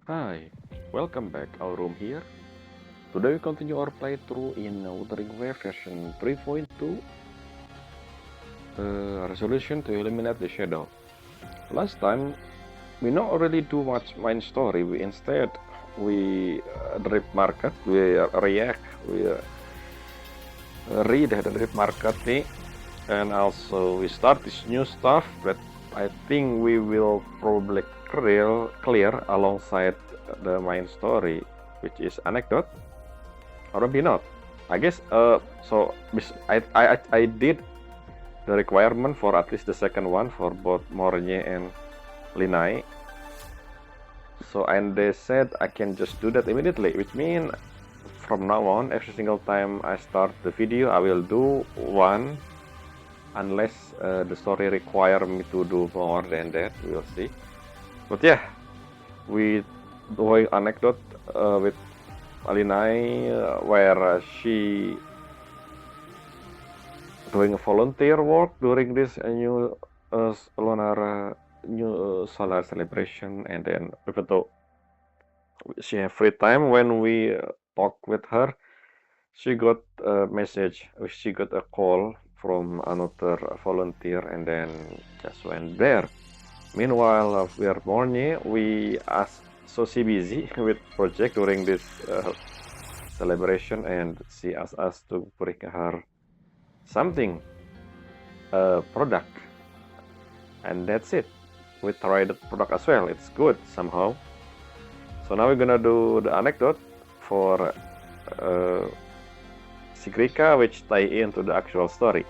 Hi, welcome back. Our room here. Today we continue our playthrough in Wuthering Waves version 3.2, resolution to eliminate the shadow. Last time we not really do much main story. We drip market, we react, we read the drip market nih, and also we start this new stuff that I think we will probably clear alongside the main story, which is anecdote, or maybe not. I guess so. I did the requirement for at least the second one for both Mornye and Linai. So and they said I can just do that immediately, which means from now on, every single time I start the video, I will do one, unless the story require me to do more than that. We'll see. But yeah, we doing anecdote with Alinai, where she doing volunteer work during this new solar celebration, and then even though she have free time when we talk with her, she got a message, she got a call from another volunteer, and then just went there. Meanwhile, we are morning, we are so busy with project during this celebration, and she asked us to bring her something, a product, and that's it. We tried the product as well. It's good somehow. So now we're gonna do the anecdote for Sigrika, which tie into the actual story.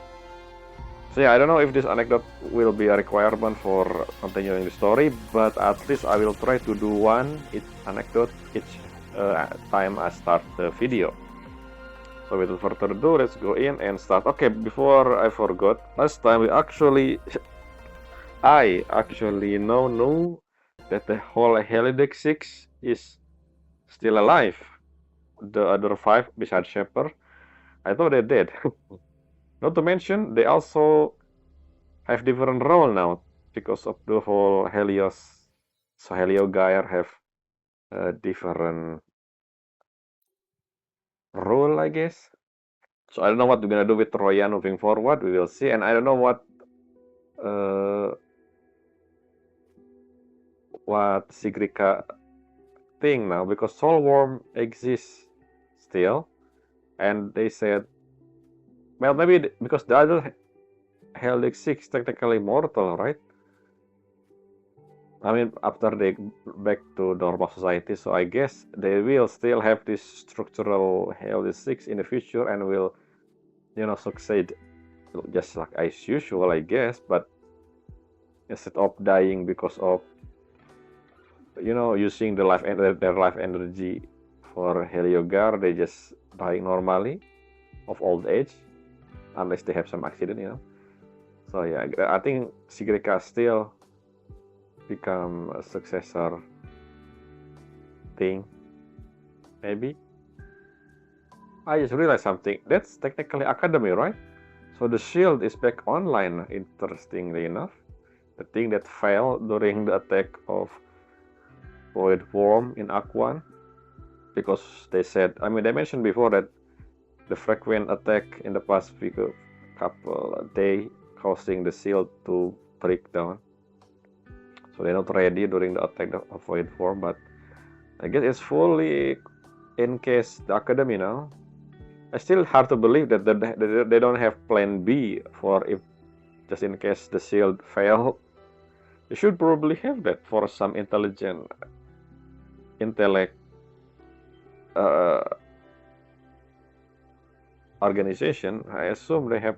So yeah, I don't know if this anecdote will be a requirement for continuing the story, but at least I will try to do one anecdote each time I start the video. So without further ado, let's go in and start. Okay, before I forgot, last time I actually knew that the whole Helidex 6 is still alive. The other 5 besides Shepherd, I thought they did. Not to mention, they also have different role now because of the whole Helios. So Heliogaia have a different role, I guess. So I don't know what we're gonna do with Royan moving forward. We will see, and I don't know what Sigrika thing now, because Soulworm exists still, and they said, well, maybe because the other Helix 6 technically mortal, right? I mean, after they back to normal society, so I guess they will still have this structural Helix 6 in the future and will, succeed just like as usual, I guess. But instead of dying because of, using their life energy for Heliogar, they just dying normally of old age, unless they have some accident. So yeah, I think Sigrika still become a successor thing, maybe. I just realized something. That's technically Academy, right? So the shield is back online, interestingly enough. The thing that failed during the attack of Void Worm in Act 1. Because they mentioned before that the frequent attack in the past couple days causing the shield to break down. So they're not ready during the attack of Void Form, but I guess it's fully in case the Academy now. It's still hard to believe that they don't have plan B for if just in case the shield fail. They should probably have that for some intellect organization. I assume they have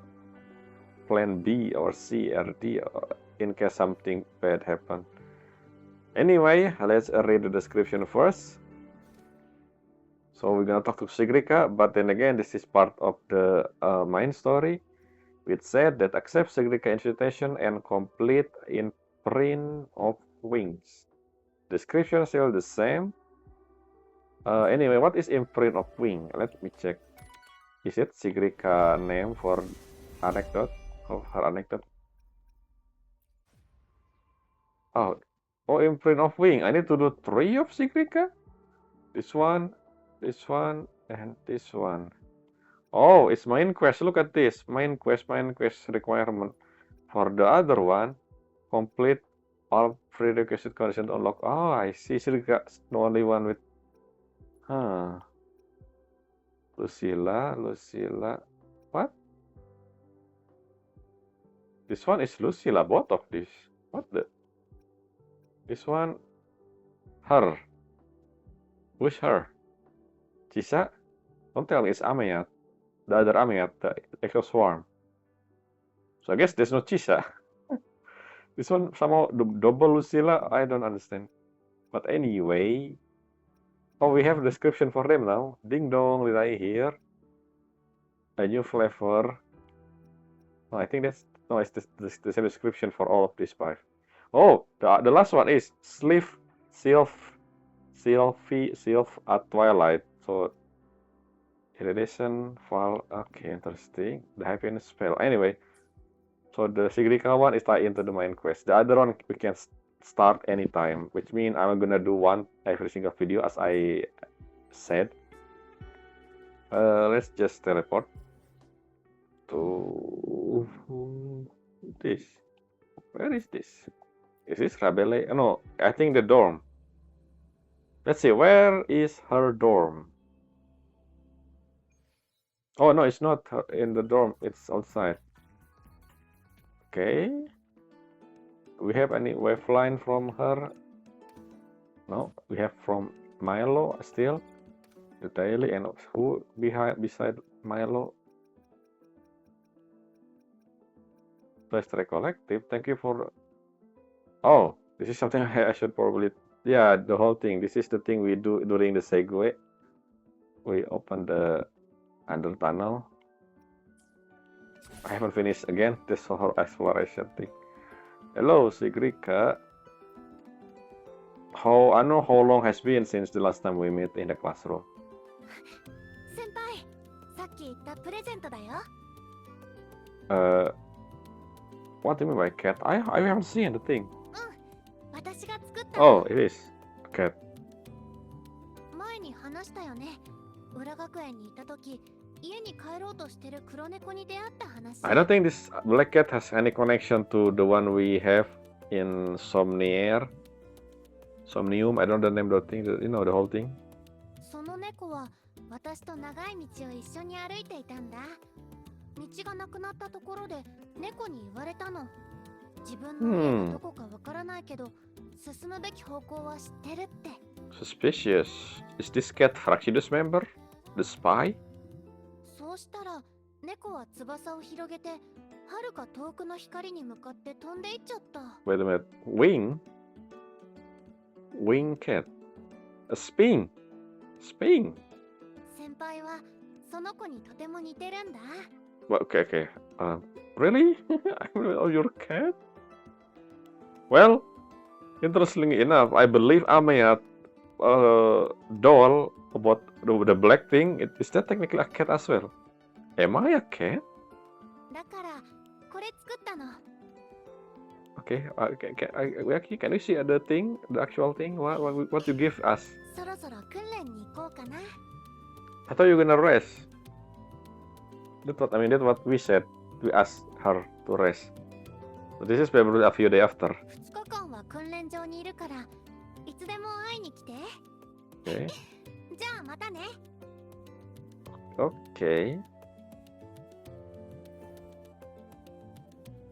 plan B or C or D in case something bad happen. Anyway, let's read the description first. So we're gonna talk to Sigrika, but then again, this is part of the main story, which said that accept Sigrika invitation and complete imprint of wings. Description still the same. Anyway, what is imprint of wing? Let me check. Is it Sigrika name for anecdote of her anecdote? Oh, Oh, imprint of wing. I need to do 3 of Sigrika? This one, and this one. Oh, it's main quest. Look at this. Main quest requirement. For the other one, complete all prerequisite conditions to unlock. Oh, I see. Sigrika's the only one with... Huh. Lucilla. What? This one is Lucilla, both of these. What the? This one, her. Who's her? Chisa? Don't tell me it's Ameyat. The other Ameyat, the Exo Swarm. So I guess there's no Chisa. This one somehow double Lucilla, I don't understand. But anyway, oh, we have a description for them now. Ding dong, right here. A new flavor. Oh, I think that's no, it's the same description for all of these 5. Oh, the last one is Sylph at Twilight. So irradiation fall. Okay, interesting. The happiness spell. Anyway, so the Sigrika one is tied into the main quest. The other one we can start anytime, which means I'm gonna do one every single video as I said. Let's just teleport to this. Where is this? Is this Rabele? No, I think the dorm. Let's see, where is her dorm? Oh no, it's not in the dorm, it's outside. Okay. We have any wave line from her? No, we have from Milo still. The daily and who beside Milo? Best Recollective. Thank you for... Oh, this is something I should probably... Yeah, the whole thing. This is the thing we do during the segue. We open the under tunnel. I haven't finished again this whole exploration thing. Hello, Sigrika. I know how long has been since the last time we met in the classroom. Senpai, さっき言ったプレゼントだよ。What do you mean by cat? I haven't seen the thing. 私が作った。Oh, it is a cat. 前に話したよね。裏学園に行った時、家に帰ろうとしてる黒猫に出会った話。I don't think this black cat has any connection to the one we have in Somnium. I don't know the name of the thing, you know, the whole thing. その猫は私と長い道を一緒に歩いていたんだ。道がなくなったところで猫に言われたの。自分の家がどこかわからないけど、進むべき方向は知ってるって。Suspicious. Is this cat Fractious member? The spy? そうしたら猫は翼を広げて、遥か遠くの光に向かって飛んでいっちゃった。Wait a minute. Wing? Wing cat. A spin. Spin. 先輩はその子にとても似てるんだ。Well, okay. Really? I'm your cat? Well, interestingly enough, I believe Ameyat doll about the black thing. Is that technically a cat as well? Am I a cat? だからこれ作ったの。Okay, can we see the thing, the actual thing? What you give us? そろそろ訓練に行こうかな。I thought you were gonna rest. That's what we said. We asked her to rest. So this is probably a few days after. 2日間は訓練場にいるから、いつでも会いに来て。Okay. じゃあまたね。Okay.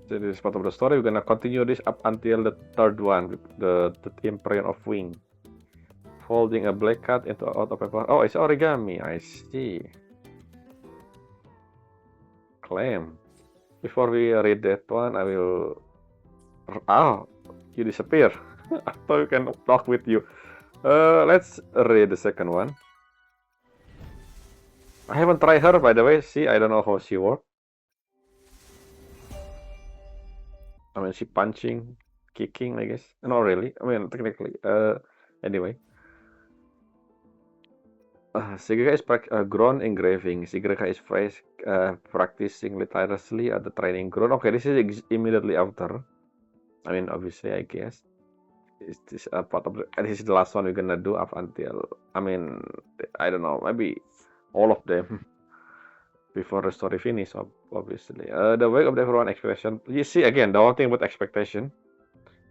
So this is part of the story. We're gonna continue this up until the third one, the imprint of wing. Folding a black cat into out of paper. Oh, it's origami. I see. Claim. Before we read that one, I will... Oh, you disappear. I thought we can talk with you. Let's read the second one. I haven't tried her, by the way. See, I don't know how she works. I mean, she punching, kicking, I guess. Not really. I mean, technically. Anyway. Sigrika is ground engraving. Sigrika is practicing tirelessly at the training ground. Okay, this is immediately after. I mean, obviously, I guess. is this a part of this is the last one we're gonna do up until, I mean, I don't know, maybe all of them before the story finish, obviously. The wake of everyone expectation. You see, again, the whole thing about expectation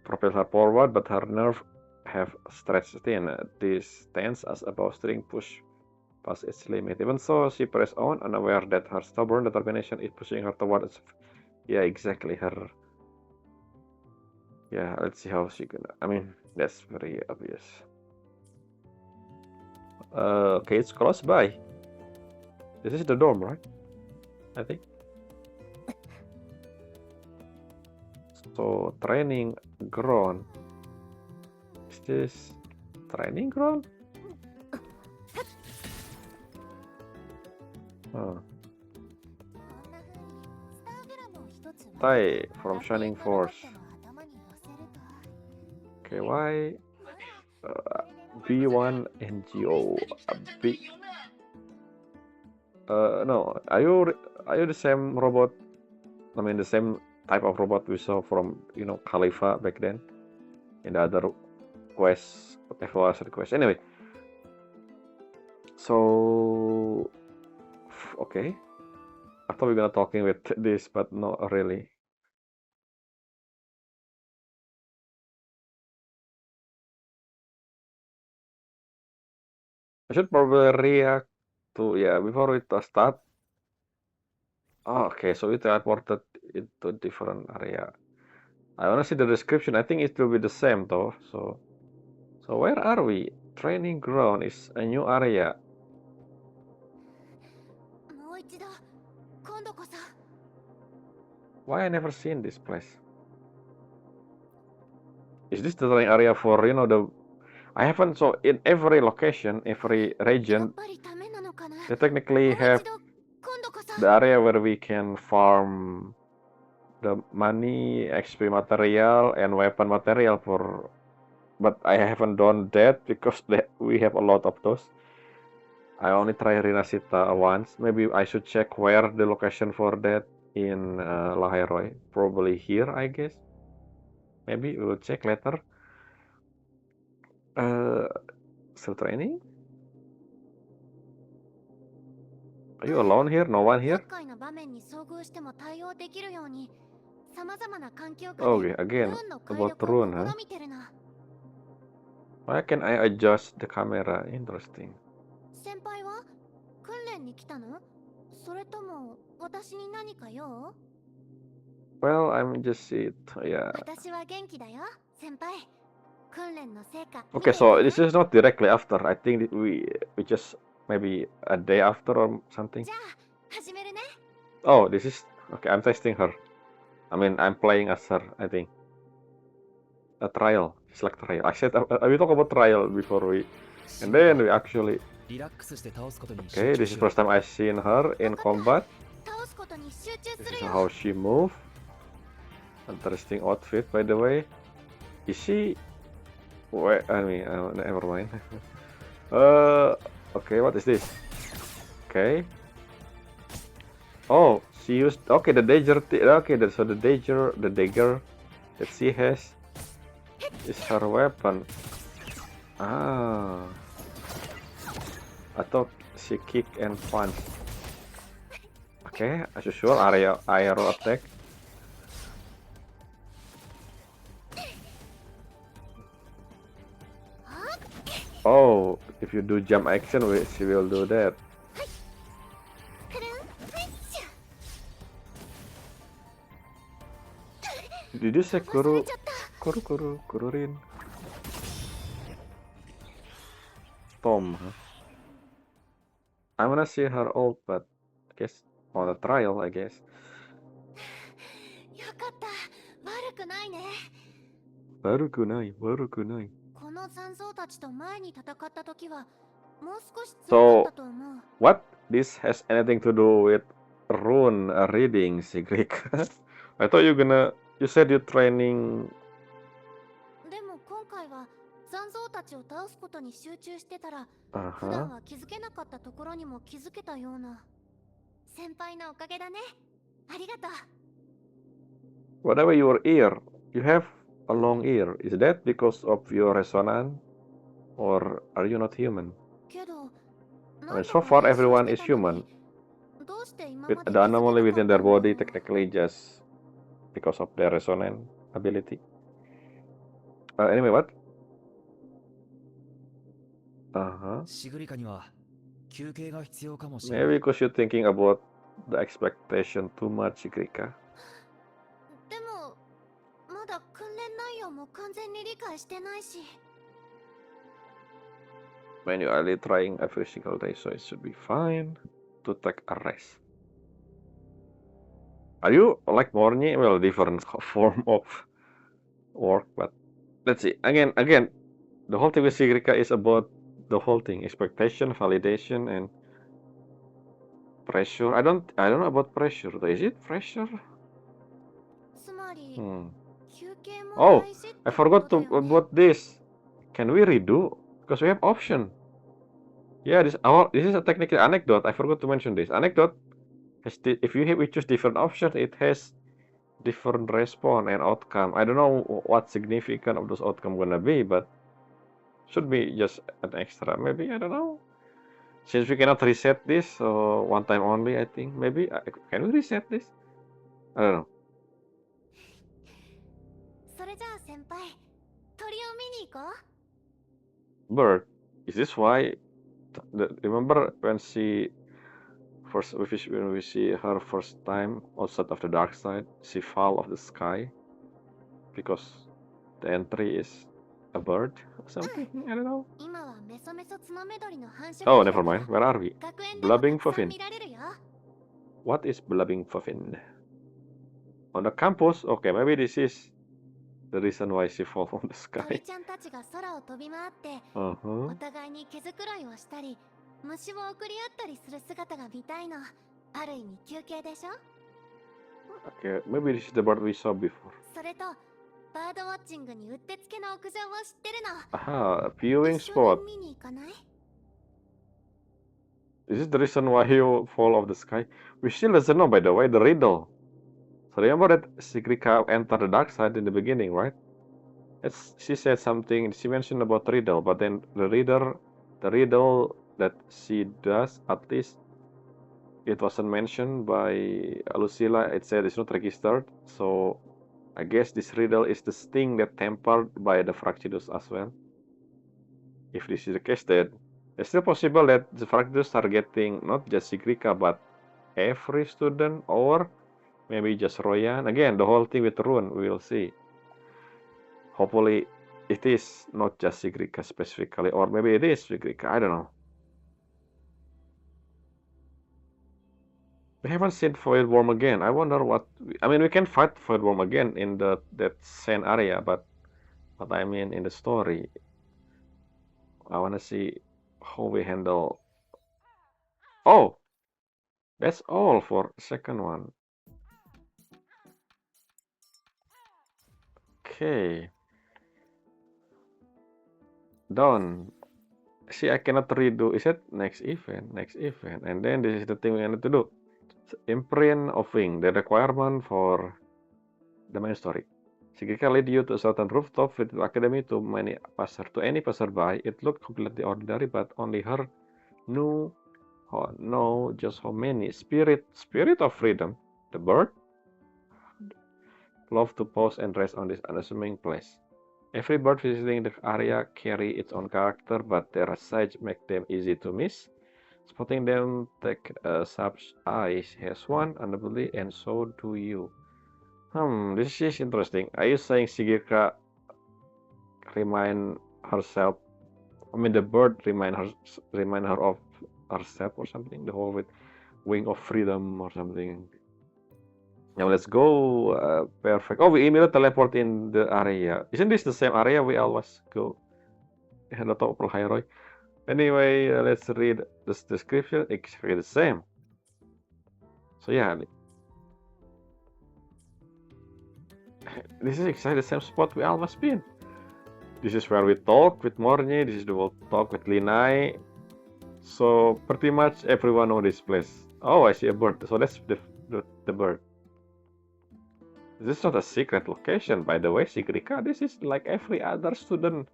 propel her forward, but her nerve have stretched thin. This tense as a bowstring push past its limit. Even so, she pressed on, unaware that her stubborn determination is pushing her towards. Yeah, exactly. Her. Yeah, let's see how she gonna. I mean, that's very obvious. Okay, it's close by. This is the dorm, right? I think. So, training ground. Is this training ground? Oh. Tai from Shining Force. Okay, why B1 NGO? No, are you the same robot? I mean, the same type of robot we saw from Khalifa back then in the other quest, evaluation quest. Anyway, so okay, I thought we were gonna talking with this, but not really. I should probably react to before we start. Oh, okay, so we teleported into different area. I wanna see the description. I think it will be the same though. So where are we? Training ground is a new area. Why I never seen this place? Is this the training area for the? I haven't. So in every location, every region, they technically have the area where we can farm the money, XP material, and weapon material for. But I haven't done that because we have a lot of those. I only try Rinasita once. Maybe I should check where the location for that in Lahai-Roi. Probably here, I guess. Maybe we'll check later. Still training? Are you alone here? No one here? Okay, again, about rune, huh? Why can I adjust the camera? Interesting. Well, I'm just it, yeah. Okay, so this is not directly after. I think we just maybe a day after or something. Oh, this is okay. I'm testing her. I mean, I'm playing as her. I think a trial. It's like trial. I said we talk about trial before we, and then we actually. Okay, this is first time I've seen her in combat. This is how she move. Interesting outfit, by the way. Is she? Wait, I mean, never mind. Okay, what is this? Okay. Oh, she used. Okay, the dagger. Okay, so the dagger that she has is her weapon. Ah. I thought she kick and punch. Okay, as usual, aero attack. Oh, if you do jump action, she will do that. Did you say kururin? Tom, huh? I wanna see her ult, but I guess on a trial, I guess. Warukunai. So, what this has anything to do with rune reading, Sigrika? I thought you said you're training. Whatever your ear, you have a long ear. Is that because of your resonance, or are you not human? けど I 何 mean, 度 so か far 練習 everyone して is たのに human. どうして今 With まで the 気づけ anomaly なかっ within た their んだろ body う technically just because of their resonance ability. Anyway, what? Uh-huh. シグリカには休憩が必要かもしれな Maybe い。 because you're thinking about the expectation too much, Sigrika. でもまだ訓練内容も完全に理解してないし Manually trying every single day, so it should be fine to take a rest. Are you like Morny? Well, different form of work, but let's see. Again, the whole thing with Sigrika is about the whole thing: expectation, validation, and pressure. I don't know about pressure. Is it pressure? つまり Hmm. 休憩も Oh, 大事っ I てこと forgot だ to よね about this. Can we redo? Because we have option. Yeah, this is a technical anecdote. I forgot to mention this. Anecdote has if we choose different options, it has different response and outcome. I don't know what significant of those outcome gonna be, but should be just an extra. Maybe I don't know. Since we cannot reset this, so one time only, I think. Maybe can we reset this? I don't know. それじゃあ先輩鳥を見に行こう Bird, is this why? Remember when she first when we see her first time outside of the dark side, she fall off the sky because the entry is a bird or something. I don't know. 今はメソメソツノメドリの繁殖 Oh, 期だ never から mind. Where are we? 学園でもた Blubbing くさん Puffin. 見られるよ What is blubbing puffin? On the campus? Okay, maybe this is the reason why she fall from the 鳥 sky. ちゃんたちが空を飛び回って Uh-huh. お互いに毛づくろいをしたり虫を送り合ったりする姿が見たいのある意味休憩でしょ Okay, maybe this is the bird we saw before. それとバードウォッチングにうってつけの屋上を知ってるの Aha, viewing 一緒 spot. に見に行かない Is this the reason why you fall off the sky? We still doesn't know, by the way, the riddle. So remember that Sigrika entered the dark side in the beginning, right? She said something, she mentioned about riddle, but then the riddle that she does, at least it wasn't mentioned by Lucilla. It said it's not registered, so I guess this riddle is the sting that tempered by the Fractidus as well. If this is the case, then it's still possible that the Fractidus are getting not just Sigrika, but every student, or maybe just Royan. Again, the whole thing with Rune, we will see. Hopefully, it is not just Sigrika specifically, or maybe it is Sigrika, I don't know. We haven't seen Voidworm again. I wonder what... I mean, we can fight Voidworm again in that same area, but I mean in the story, I want to see how we handle... Oh! That's all for the second one. Okay. Done. See, I cannot redo. Is it next event? Next event. And then this is the thing we need to do. Imprint of wing, the requirement for the main story. Sigrika lead you to a certain rooftop with the academy to any passerby. It looked completely ordinary, but only her knew just how many. Spirit of freedom. The bird loved to pause and rest on this unassuming place. Every bird visiting the area carry its own character, but their size make them easy to miss. Spotting them take such eyes has one, undoubtedly, and so do you. This is interesting. Are you saying Sigrika remind herself? I mean, the bird remind her of herself or something. The whole with wing of freedom or something. Now let's go. Perfect. Oh, we immediately teleport in the area. Isn't this the same area we always go? The top of Lahai-Roi. Anyway, let's read this description. Exactly the same. So yeah, this is exactly the same spot we always been. This is where we talk with Morny. This is the we'll talk with Linai. So pretty much everyone know this place. Oh, I see a bird. So that's the bird. This is not a secret location, by the way, Sigrika. This is like every other student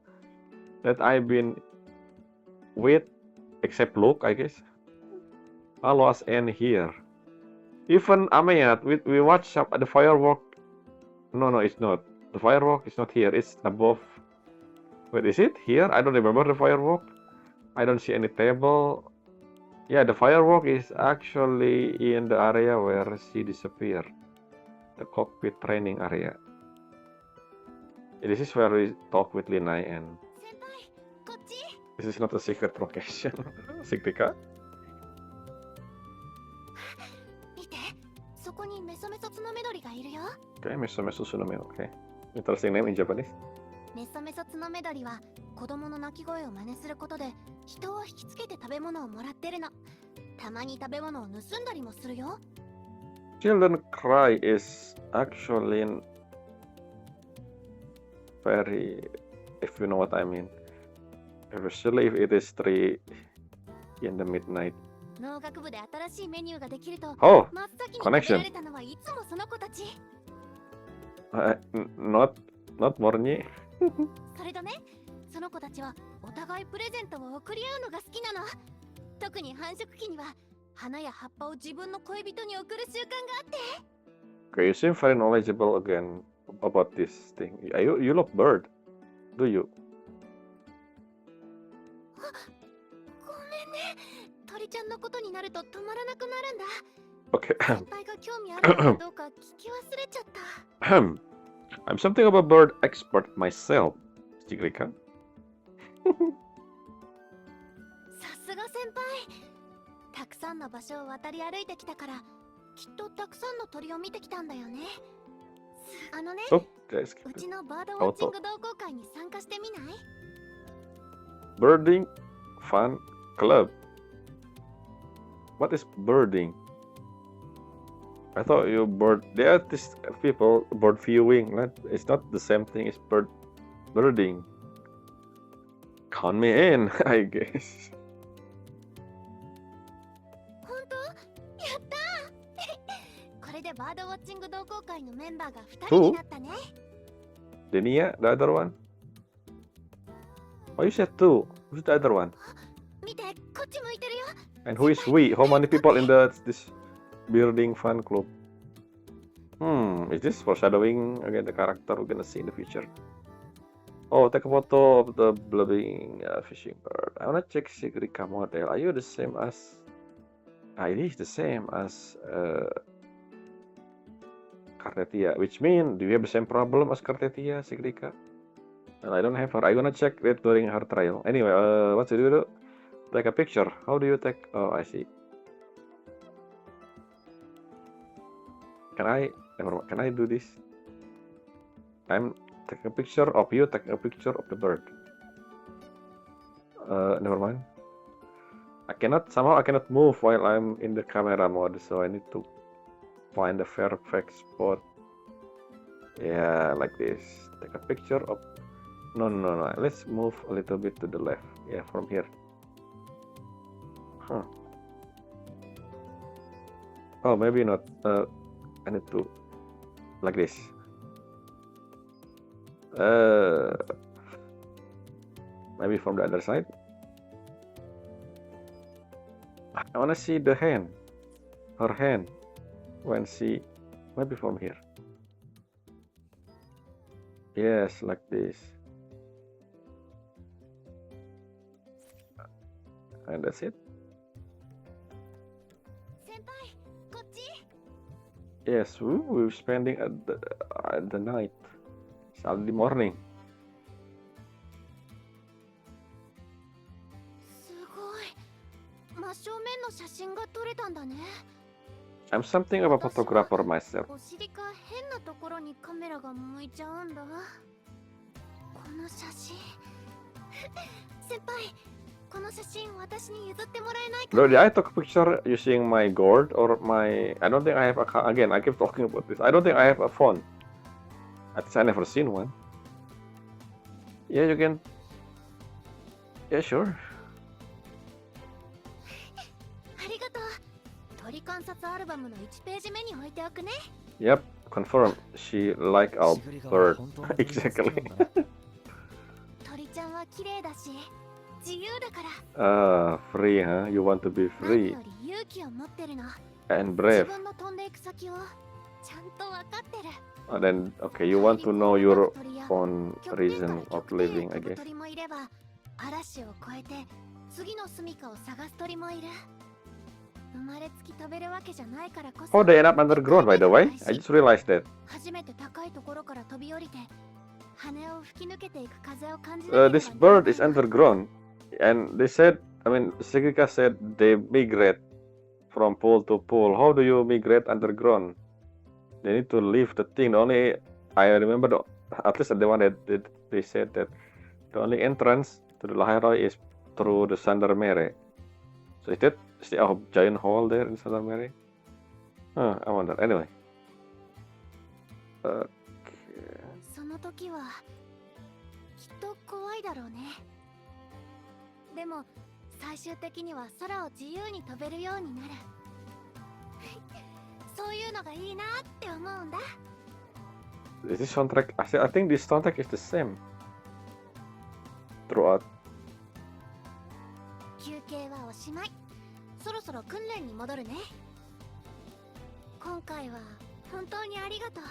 that I've been with, except Luke, I guess. All was in here. Even Amayat, we watched the firework. No, it's not. The firework is not here. It's above. Wait, is it here? I don't remember the firework. I don't see any table. Yeah, the firework is actually in the area where she disappeared. The cockpit training area. This is where we talk with Linai, and 先輩こっち this is not a secret location. Sigrika? 見てそこにメソメソツノメドリがいるよ Okay, Meso Tsunami. Okay. Interesting name in Japanese. メソメソツノメドリは子供の鳴き声を真似することで人を引きつけて食べ物をもらってるのたまに食べ物を盗んだりもするよ Children cry is actually very, if you know what I mean, especially if it is 3 in the midnight. 農学部で新しいメニューができると Oh, 真っ先に食 connection. べられたのはいつもその子たち not Morny. それとねその子たちはお互いプレゼントを贈り合うのが好きなの特に繁殖期には花や葉っぱを自分の恋人に贈る習慣があって Okay, you seem very knowledgeable again about this thing. You love bird, do you? ごめんね鳥ちゃんのことになると止まらなくなるんだ Okay. 先輩が興味あるのかどうか聞き忘れちゃった I'm something of a bird expert myself, Sigrika. さすが先輩たくさんの場所を渡り歩いてきたからきっとたくさんの鳥を見てきたんだよねあのね Okay, skip う it. ちのバードウォッチング同好会に参加してみない Birding Fun Club. What is birding? I thought you bird. There are these people bird viewing. It's not the same thing as birding. Count me in, I guess. 本当やったこれでバードウォッチング同好会のメンバーが2人になったね Denia, the other one. Oh, you said 2. Who's the other one? 見てこっち向いてるよ And who is we? How many people in this birding fun club? Is this foreshadowing again the character we're gonna see in the future? Oh, take a photo of the blubbing fishing bird. I wanna check Sigrika model. Are you the same as? It is the same as Kartetia, which means do you have the same problem as Kartetia, Sigrika? Well, I don't have her. I'm gonna check it during her trial. Anyway, what to do? Take a picture. How do you take? Oh, I see. Can I do this? I'm taking a picture of you, taking a picture of the bird. Never mind. I cannot move while I'm in the camera mode, so I need to find the perfect spot. Yeah, like this. Take a picture of. No. Let's move a little bit to the left. Yeah, from here. Huh. Oh, maybe not. I need to like this. Maybe from the other side. I wanna see the hand. Her hand. When she. Maybe from here. Yes, like this. And that's it. 先輩こっち Yes, we're spending at the night. Saturday morning. すごい真正面の写真が撮れたんだね I'm something of a photographer myself. お尻か変なところにカメラが向いちゃうんだこの写真先輩この写真私に譲ってもらえないか Bro, did I take a picture using my gourd or my... I don't think I have a... Again, I keep talking about this. I don't think I have a phone. At least I never seen one. Yeah, you can... Yeah, sure. ありがとう鳥観察アルバムの1ページ目に置いておくね Yep. confirm she like our シグリカは bird. 本当の鳥が好きなんだ Exactly. な。鳥ちゃんは綺麗だし自由だから Free, huh? You want to be 何 free より勇気を持ってるの and 自 brave. 分の飛んでいく先をちゃんと分かってる Then, okay, you want to know your own 極点か reason ら of 極点へ living, I 飛ぶ guess. 鳥もいれば嵐を越えて次の住処を探す鳥もいる生まれつき飛べるわけじゃないからこそ Oh, they end up underground, by the way. I just realized that. 初めて高いところから飛び降りて羽を吹き抜けていく風を感じなければ This bird is underground, and they said, I mean, Sigrika said they migrate from pool to pool. How do you migrate underground? They need to leave the thing. The only I remember, at least the one that they said that the only entrance to the Lahai-Roi is through the Sandarmere. So is that a giant hole there in Sandarmere? Huh, I wonder. Anyway. Okay. その時はきっと怖いだろうねでも最終的には空を自由に飛べるようになるそういうのがいいなって思うんだ This soundtrack, I think this soundtrack is the same throughout. 休憩はおしまいそろそろ訓練に戻るね今回は本当にありがとう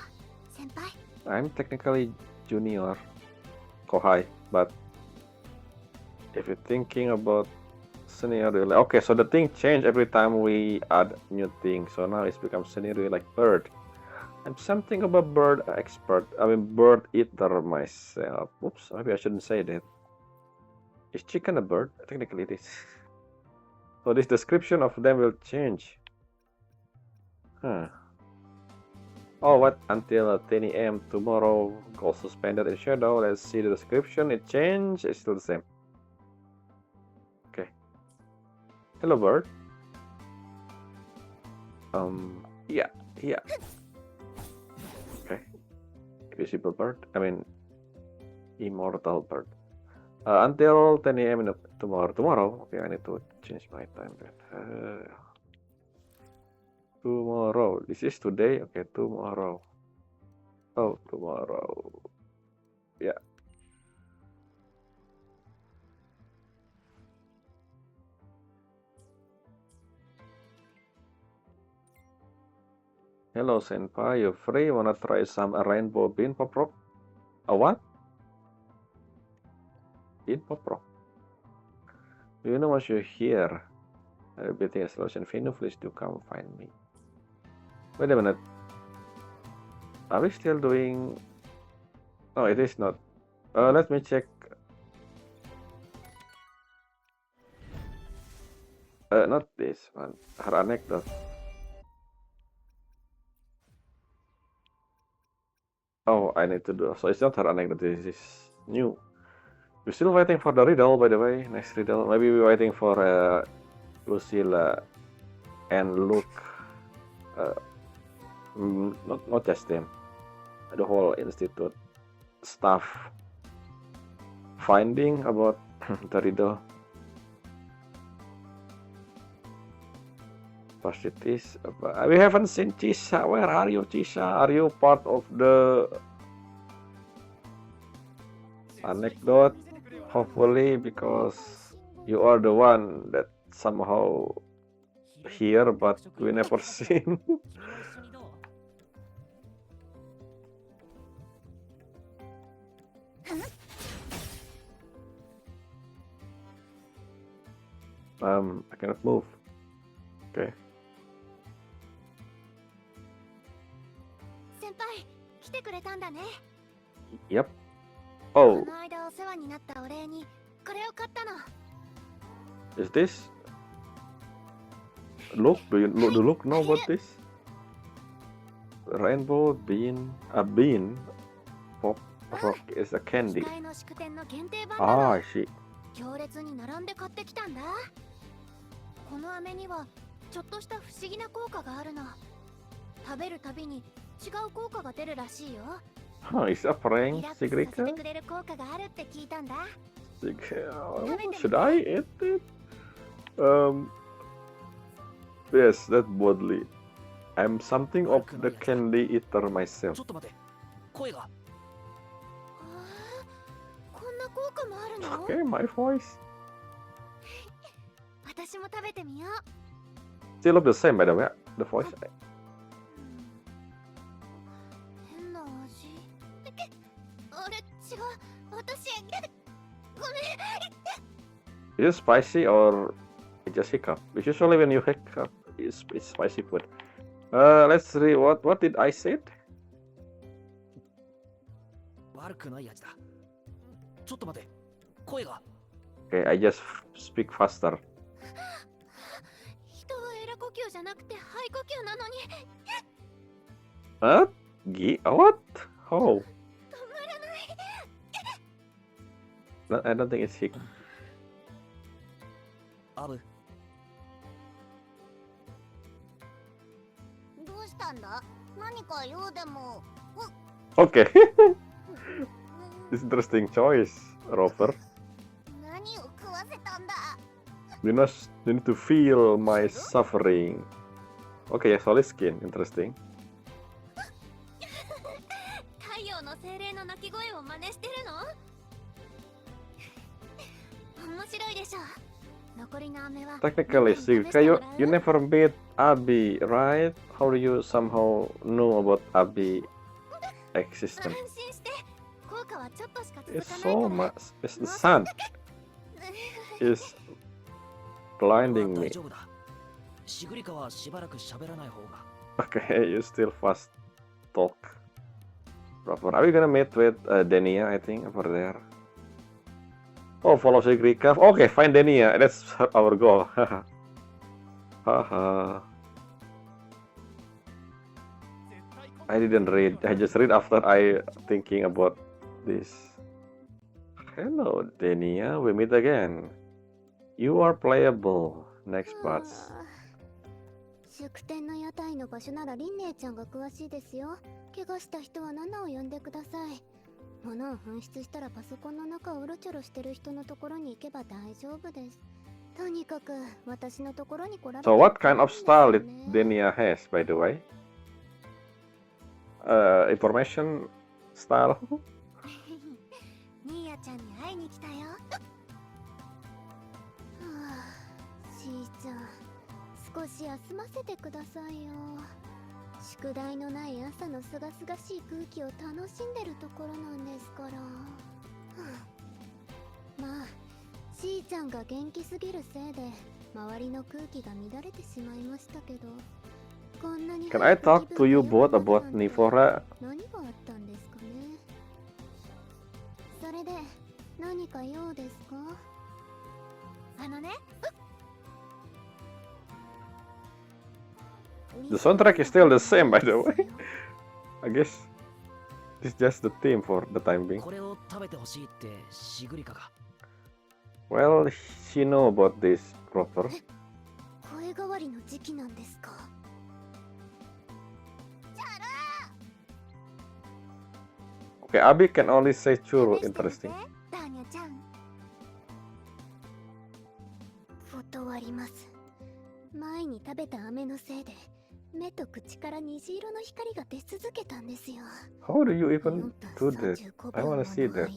先輩 I'm technically junior, Kohai, but if you're thinking about senior, okay, so the thing changed every time we add new things. So now it's become senior like bird. I'm something about bird expert. I mean bird eater myself. Oops, maybe I shouldn't say that. Is chicken a bird? Technically it is. So this description of them will change. Huh. Oh, what? Until 10 a.m. tomorrow, goal suspended in shadow. Let's see the description. It changed. It's still the same. Okay. Hello, bird. Yeah. Okay. Invisible bird. I mean, immortal bird. Until 10 a.m. Tomorrow. Okay, I need to change my time then. Tomorrow. This is today. Okay, tomorrow. Oh, tomorrow. Yeah. Hello, senpai. You free? Wanna try some rainbow bean pop rock? A what? Bean pop rock. Do you know what you're here? I'll be the solution. Venu, please do come find me. Wait a minute. Are we still doing... Oh, it is not. Let me check. Not this one. Her anecdote. Oh, I need to do... So it's not her anecdote. This is new. We're still waiting for the riddle, by the way. Next riddle. Maybe we're waiting for Lucilla and Luke. Not just them, the whole institute staff finding about the riddle. First it is, we haven't seen Chisha. Where are you, Chisha? Are you part of the anecdote? Hopefully, because you are the one that somehow here, but we never seen. I cannot move. Okay. 先輩来てくれたんだね Yep. こ Oh, の間お世話になったお礼にこれを買ったの is this? Look, do Luke know about this? Rainbow bean, a bean pop rock is a candy. 前の祝典の限定版だ Ah, わ I see. 行列に並んで買ってきたんだこの飴にはちょっとした不思議な効果があるの食べるたびに違う効果が出るらしいよ Huh, is a リ prank, ラックスさせて Sigrika? くれる効果があるって聞いたんだ Should I eat it? Yes, that's boldly. I'm something of the candy eater myself. ちょっと待って、声が。こんな効果もあるの？ Okay, my voice. 私も食べてみよう。 Still look the same, by the way. The voice. 変な味。あれ違う。私ごめん。 Is it spicy or it just hiccup? Because usually when you hiccup, it's spicy food. Let's see. What did I say? 悪くない味だ。ちょっと待って、声が。Okay, I just speak faster. 人はエラ呼吸じゃなくて肺呼吸なのに。 What? What? How? 止まらない。 I don't think it's hiccup. アブ、どうしたんだ？何か用でも。 Okay. Interesting choice, Rover. 何を食わせたんだ？ You need to feel my suffering. Okay, solid skin. Interesting. 太陽の精霊の鳴き声を真似してるの？面白いでしょ。残りの飴は。 Technically, Sigrika, you never met Abby, right? How do you somehow know about Abby existence? 安心して。効果はちょっとしか続 It's かない so から。 much. It's the sun is blinding 大 me. 丈夫だ。シグリカはしばらく喋らない方が。 Okay, you still fast talk. Proper. Are we gonna meet with Denia? I think over there. Oh, follow Sigrika. Okay, find Denia. That's our goal. Haha. I didn't read. I just read after I thinking about this. Hello, Denia. We meet again. You are playable. Next parts. 祝典の屋台の場所ならリンネちゃんが詳しいですよ。怪我した人は7を呼んでください。物を紛失したらパソコンの中をうろちょろしてる人のところに行けば大丈夫です。とにかく私のところに来られて。 So what kind of style did Denia has, by the way? Information style? ニーヤちゃんに会いに来たよ。はあ、しーちゃん、少し休ませてくださいよ。宿題のない朝のすがすがしい空気を楽しんでるところなんですから。はあ、まあ、しーちゃんが元気すぎるせいで周りの空気が乱れてしまいましたけど。こんなに Can I talk to you both about Nifora? 何があったんですかね。それで何か用ですか？あのね。The soundtrack is still the same, by the way. I guess it's just the theme for the time being. これを食べてほしいってシグリカが。 Well, she know about this proper. 声変わりの時期なんですか？ Okay, Abby can only say churro. Interesting. ダーニャちゃん。断ります。前に食べた飴のせいで目と口から虹色の光が出続けたんですよ。 How do you even do that? I wanna see that.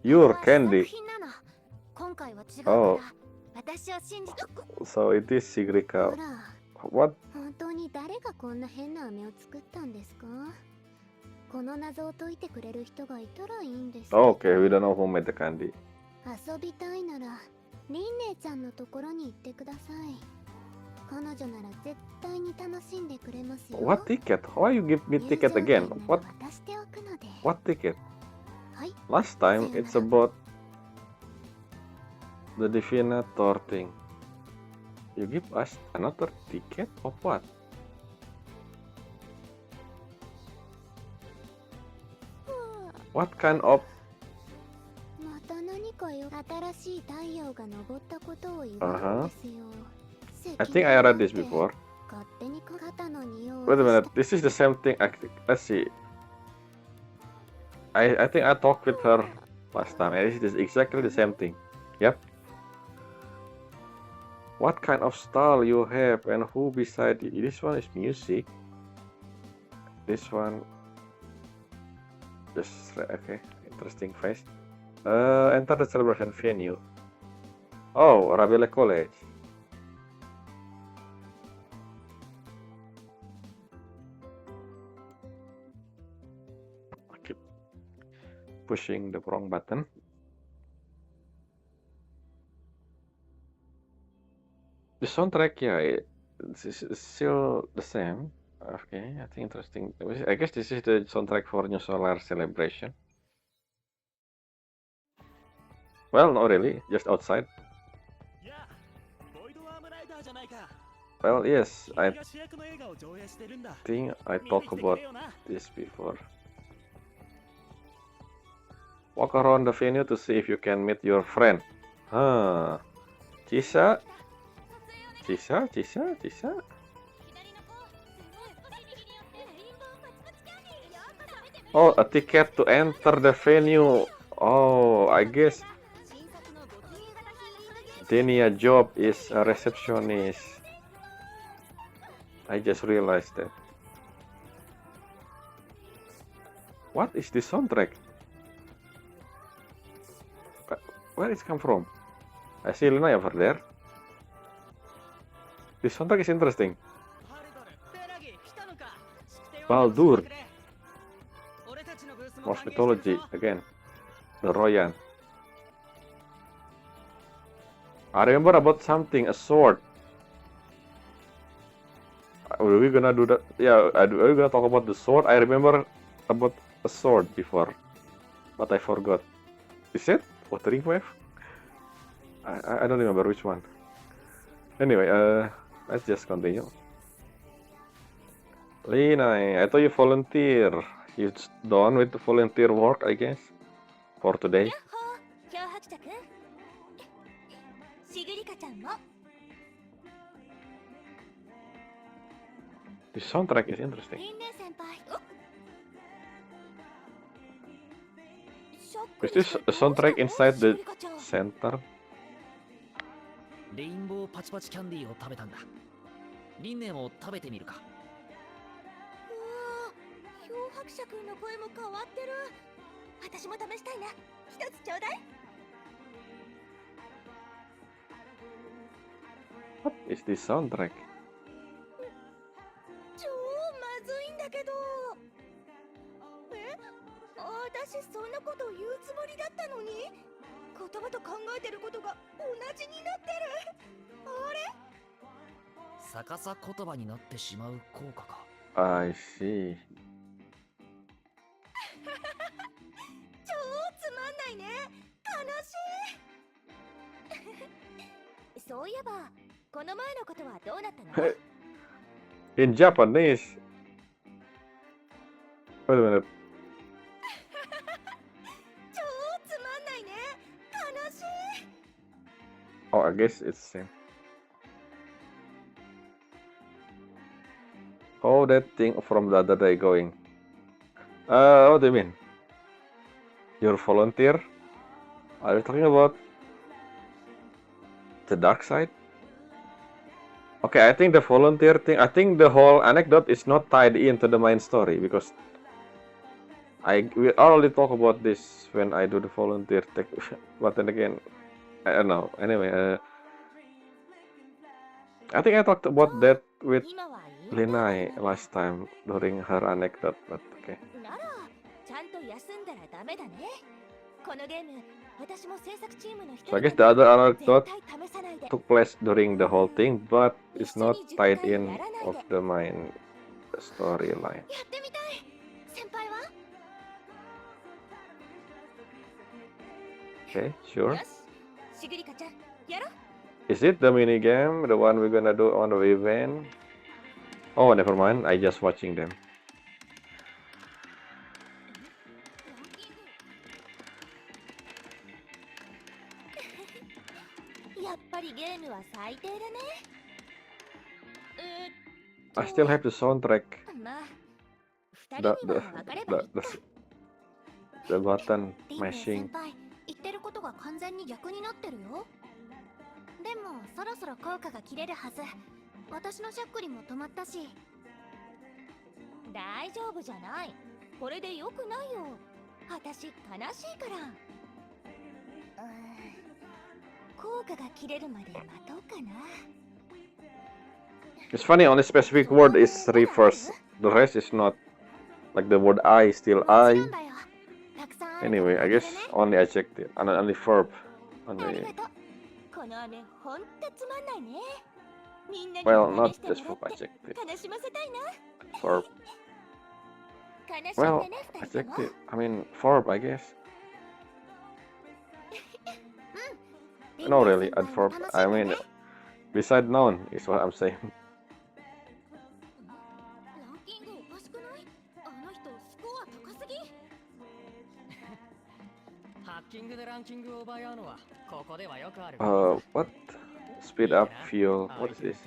Your candy. 今回は違うから私を信じて。 So it is Sigrika. ほら、 What? 本当に誰がこんな変な飴を作ったんですか？この謎を解いてくれる人がいたらいいんですけど。 Okay, we don't know who made the candy. 遊びたいならリンネちゃんのところに行ってください。彼女なら絶対に楽しんでくれますよ。 What ticket? Why you give me ticket again? What? 渡しておくので。 What ticket? はい。 Last time it's about the Divinator thing. You give us another ticket of what? ？What kind of? また何かよ。新しい太陽が昇ったことを言われるんですよ。I think I read this before. 勝手に肩の匂いを。 Wait a minute, this is the same thing. Let's see. I think I talked with her last time. This is exactly the same thing. Yep. What kind of style you have and who beside you? This one is music. This one just okay, interesting face. Enter the celebration venue. Oh, Rabele College. I keep pushing the wrong button. The soundtrack, yeah, it's still the same. Okay, I think interesting. I guess this is the soundtrack for New Solar Celebration. Well, not really, just outside. Well, yes, I think I talked about this before. Walk around the venue to see if you can meet your friend. Huh. Chisa? Chisa? Chisa? Chisa? Oh, a ticket to enter the venue. Oh, I guess Denia's job is a receptionist. I just realized that. What is this soundtrack? Where it come from? I see Luna over there. This soundtrack is interesting. Baldur. Norse mythology again. The Royan. I remember about something, a sword. Are we gonna do that? Yeah, are we gonna talk about the sword? I remember about a sword before, but I forgot. Is it Wuthering Wave? I don't remember which one. Anyway, let's just continue. Lina, I thought you volunteer. You done with the volunteer work, I guess, for today. The soundtrack is interesting. Is this a soundtrack inside the center? レインボーパチパチキャンディーを食べたんだ。リンネも食べてみるか。漂白者くんの声も変わってる。私も試したいな。一つちょうだい。What is this soundtrack? 超まずいんだけど。私そんなこと言うつもりだったのに、言葉と考えてることが同じになってる。あれ？逆さ言葉になってしまう効果か。I see. 超つまんないね。悲しい。そういえば、この前のことはどうなったの？ In Japanese. Wait a minute. 超つまんないね。悲しい。Oh, I guess it's the same. Oh, that thing from the other day going. What do you mean? Your volunteer? Are you talking about the dark side? Okay, I think the volunteer thing, I think the whole anecdote is not tied into the main story because we already talk about this when I do the volunteer tech, but then again, I don't know. Anyway, I think I talked about that with Lina last time during her anecdote, but okay. So I guess the other anecdote took place during the whole thing, but it's not tied in of the main storyline. Okay, sure. Is it the mini game, the one we're gonna do on the event? Oh, never mind. I just watching them. I still have the soundtrack. The button mashing. 言ってることが完全に逆になってるよ。でもそろそろ効果が切れるはず。私のしゃっくりも止まったし。大丈夫じゃない。これで良くないよ。私悲しいから。効果が切れるまで待とうかな。It's funny, only specific word is reverse. The rest is not. Like the word I is still I. Anyway, I guess only adjective, only verb. Only. Well, not just verb, adjective. Verb. Well, adjective. I mean, verb, I guess. No, really, adverb. I mean, beside noun is what I'm saying. What? Speed up fuel. What is this?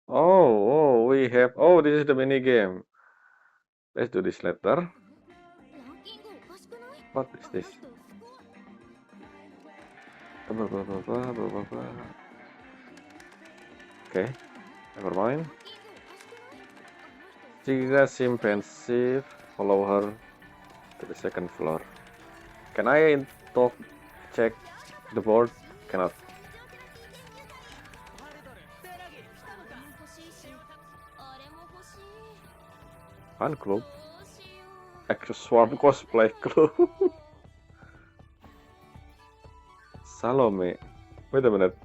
Oh, we have. Oh, this is the mini game. Let's do this later. What is this? Okay, never mind. Sigrika seems pensive. Follow her to the second floor. Can I talk? Check the board? Cannot. Fan club? Swarm cosplay club? Salome. Wait a minute.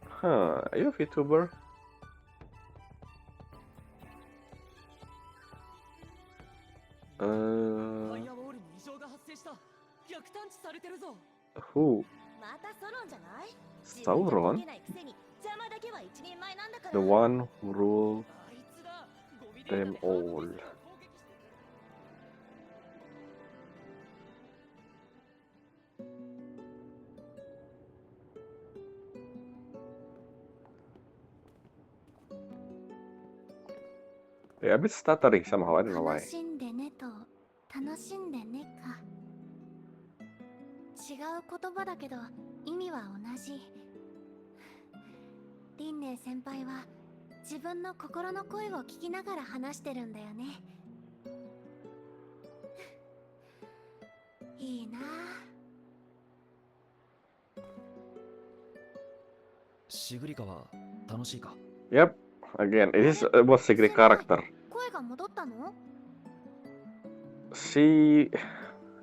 Huh, are you a VTuber? Who? Sauron? The one who ruled them all. Yeah, a bit stuttering somehow, I don't know why. 楽しんでねと楽しんでねか。違う言葉だけど意味は同じ。リンネ先輩は自分の心の声を聞きながら話してるんだよね。いいな。シグリカは楽しいか？ Yep, again, it is about Sigrika character. 声が戻ったの？ She,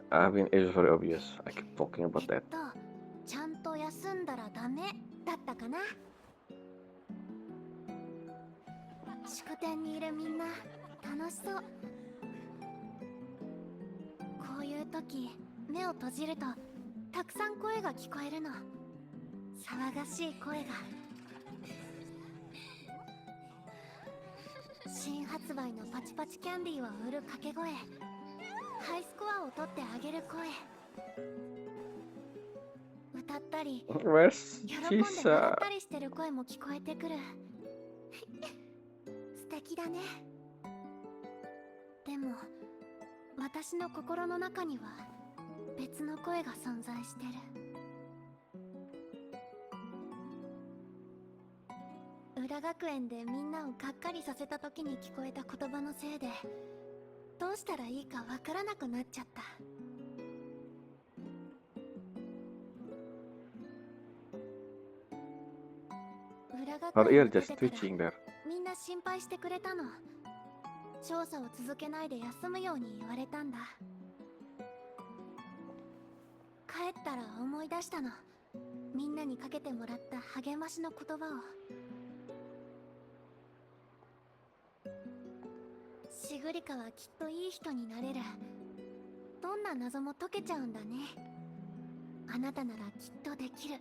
I mean, it's very obvious. I keep talking about that. ちゃんと休んだらダメだったかな。祝典にいるみんな楽しそう。こういう時目を閉じるとたくさん声が聞こえるの。騒がしい声が。新発売のパチパチキャンディーを売る掛け声、ハイスコアを取ってあげる声、歌ったり喜んで笑ったりしてる声も聞こえてくる。素敵だね。でも私の心の中には別の声が存在してる。浦学園でみんなをがっかりさせた時に聞こえた言葉のせいでどうしたらいいかわからなくなっちゃった。浦学園に出てからみんな心配してくれたの。調査を続けないで休むように言われたんだ。帰ったら思い出したの。みんなにかけてもらった励ましの言葉を。シグリカはきっといい人になれる。どんな謎も解けちゃうんだね。あなたならきっとできる。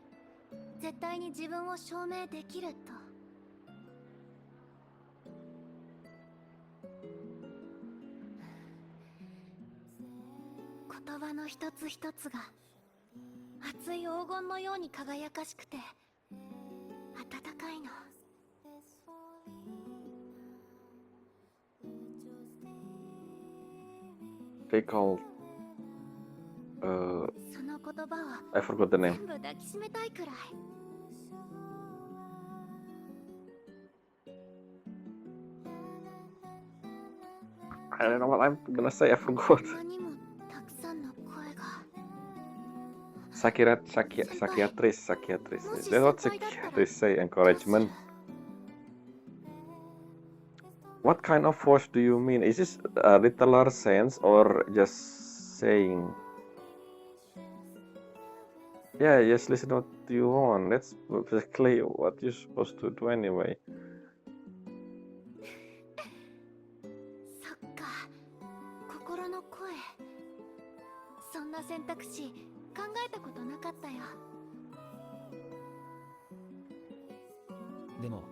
絶対に自分を証明できると。言葉の一つ一つが熱い黄金のように輝かしくて温かいの。They call 言葉を I forgot the 全 name. 部抱きしめたいくらい。I don't know what I'm gonna say. I forgot. こんなにもたくさんの声が。 Psychiatrist. That's what psychiatrists say. Encouragement. What kind of voice do you mean? Is this a literal sense or just saying? Yeah, just listen what you want. That's basically what you're supposed to do anyway. そっか、心の声。そんな選択肢考えたことなかったよ。でも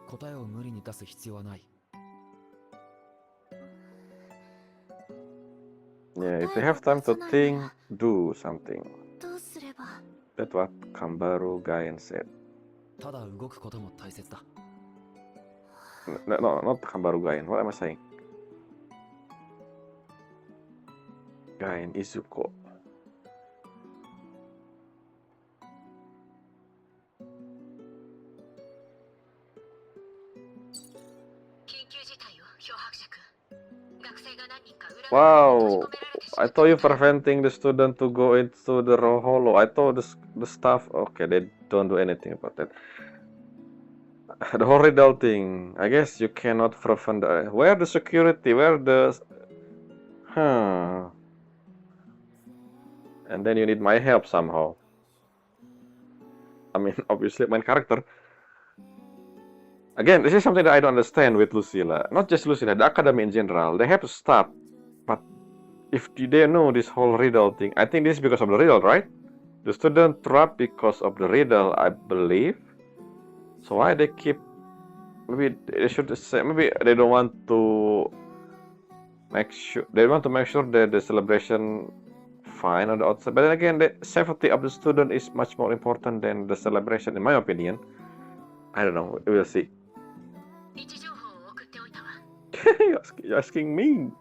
答えを無理に出す必要はない。 Yeah, if you have time to think, do something. どうすれば。 That's what Kambaru Gayen said. ただ動くことも大切だ。 No, not Kambaru Gayen. What am I saying? Gayen Izuko. Wow, I thought you preventing the student to go into the holo. I thought the staff, okay, they don't do anything about that. The whole riddle thing, I guess you cannot prevent the, where the security, where the, and then you need my help somehow. I mean, obviously my character. Again, this is something that I don't understand with Lucilla. Not just Lucilla, the academy in general. They have to stop. But if they know this whole riddle thing, I think this is because of the riddle, right? The student trapped because of the riddle, I believe. So why they keep? Maybe they should say. Maybe they don't want to make sure. They want to make sure that the celebration fine on the outside. But then again, the safety of the student is much more important than the celebration, in my opinion. I don't know. We'll see. You're asking me.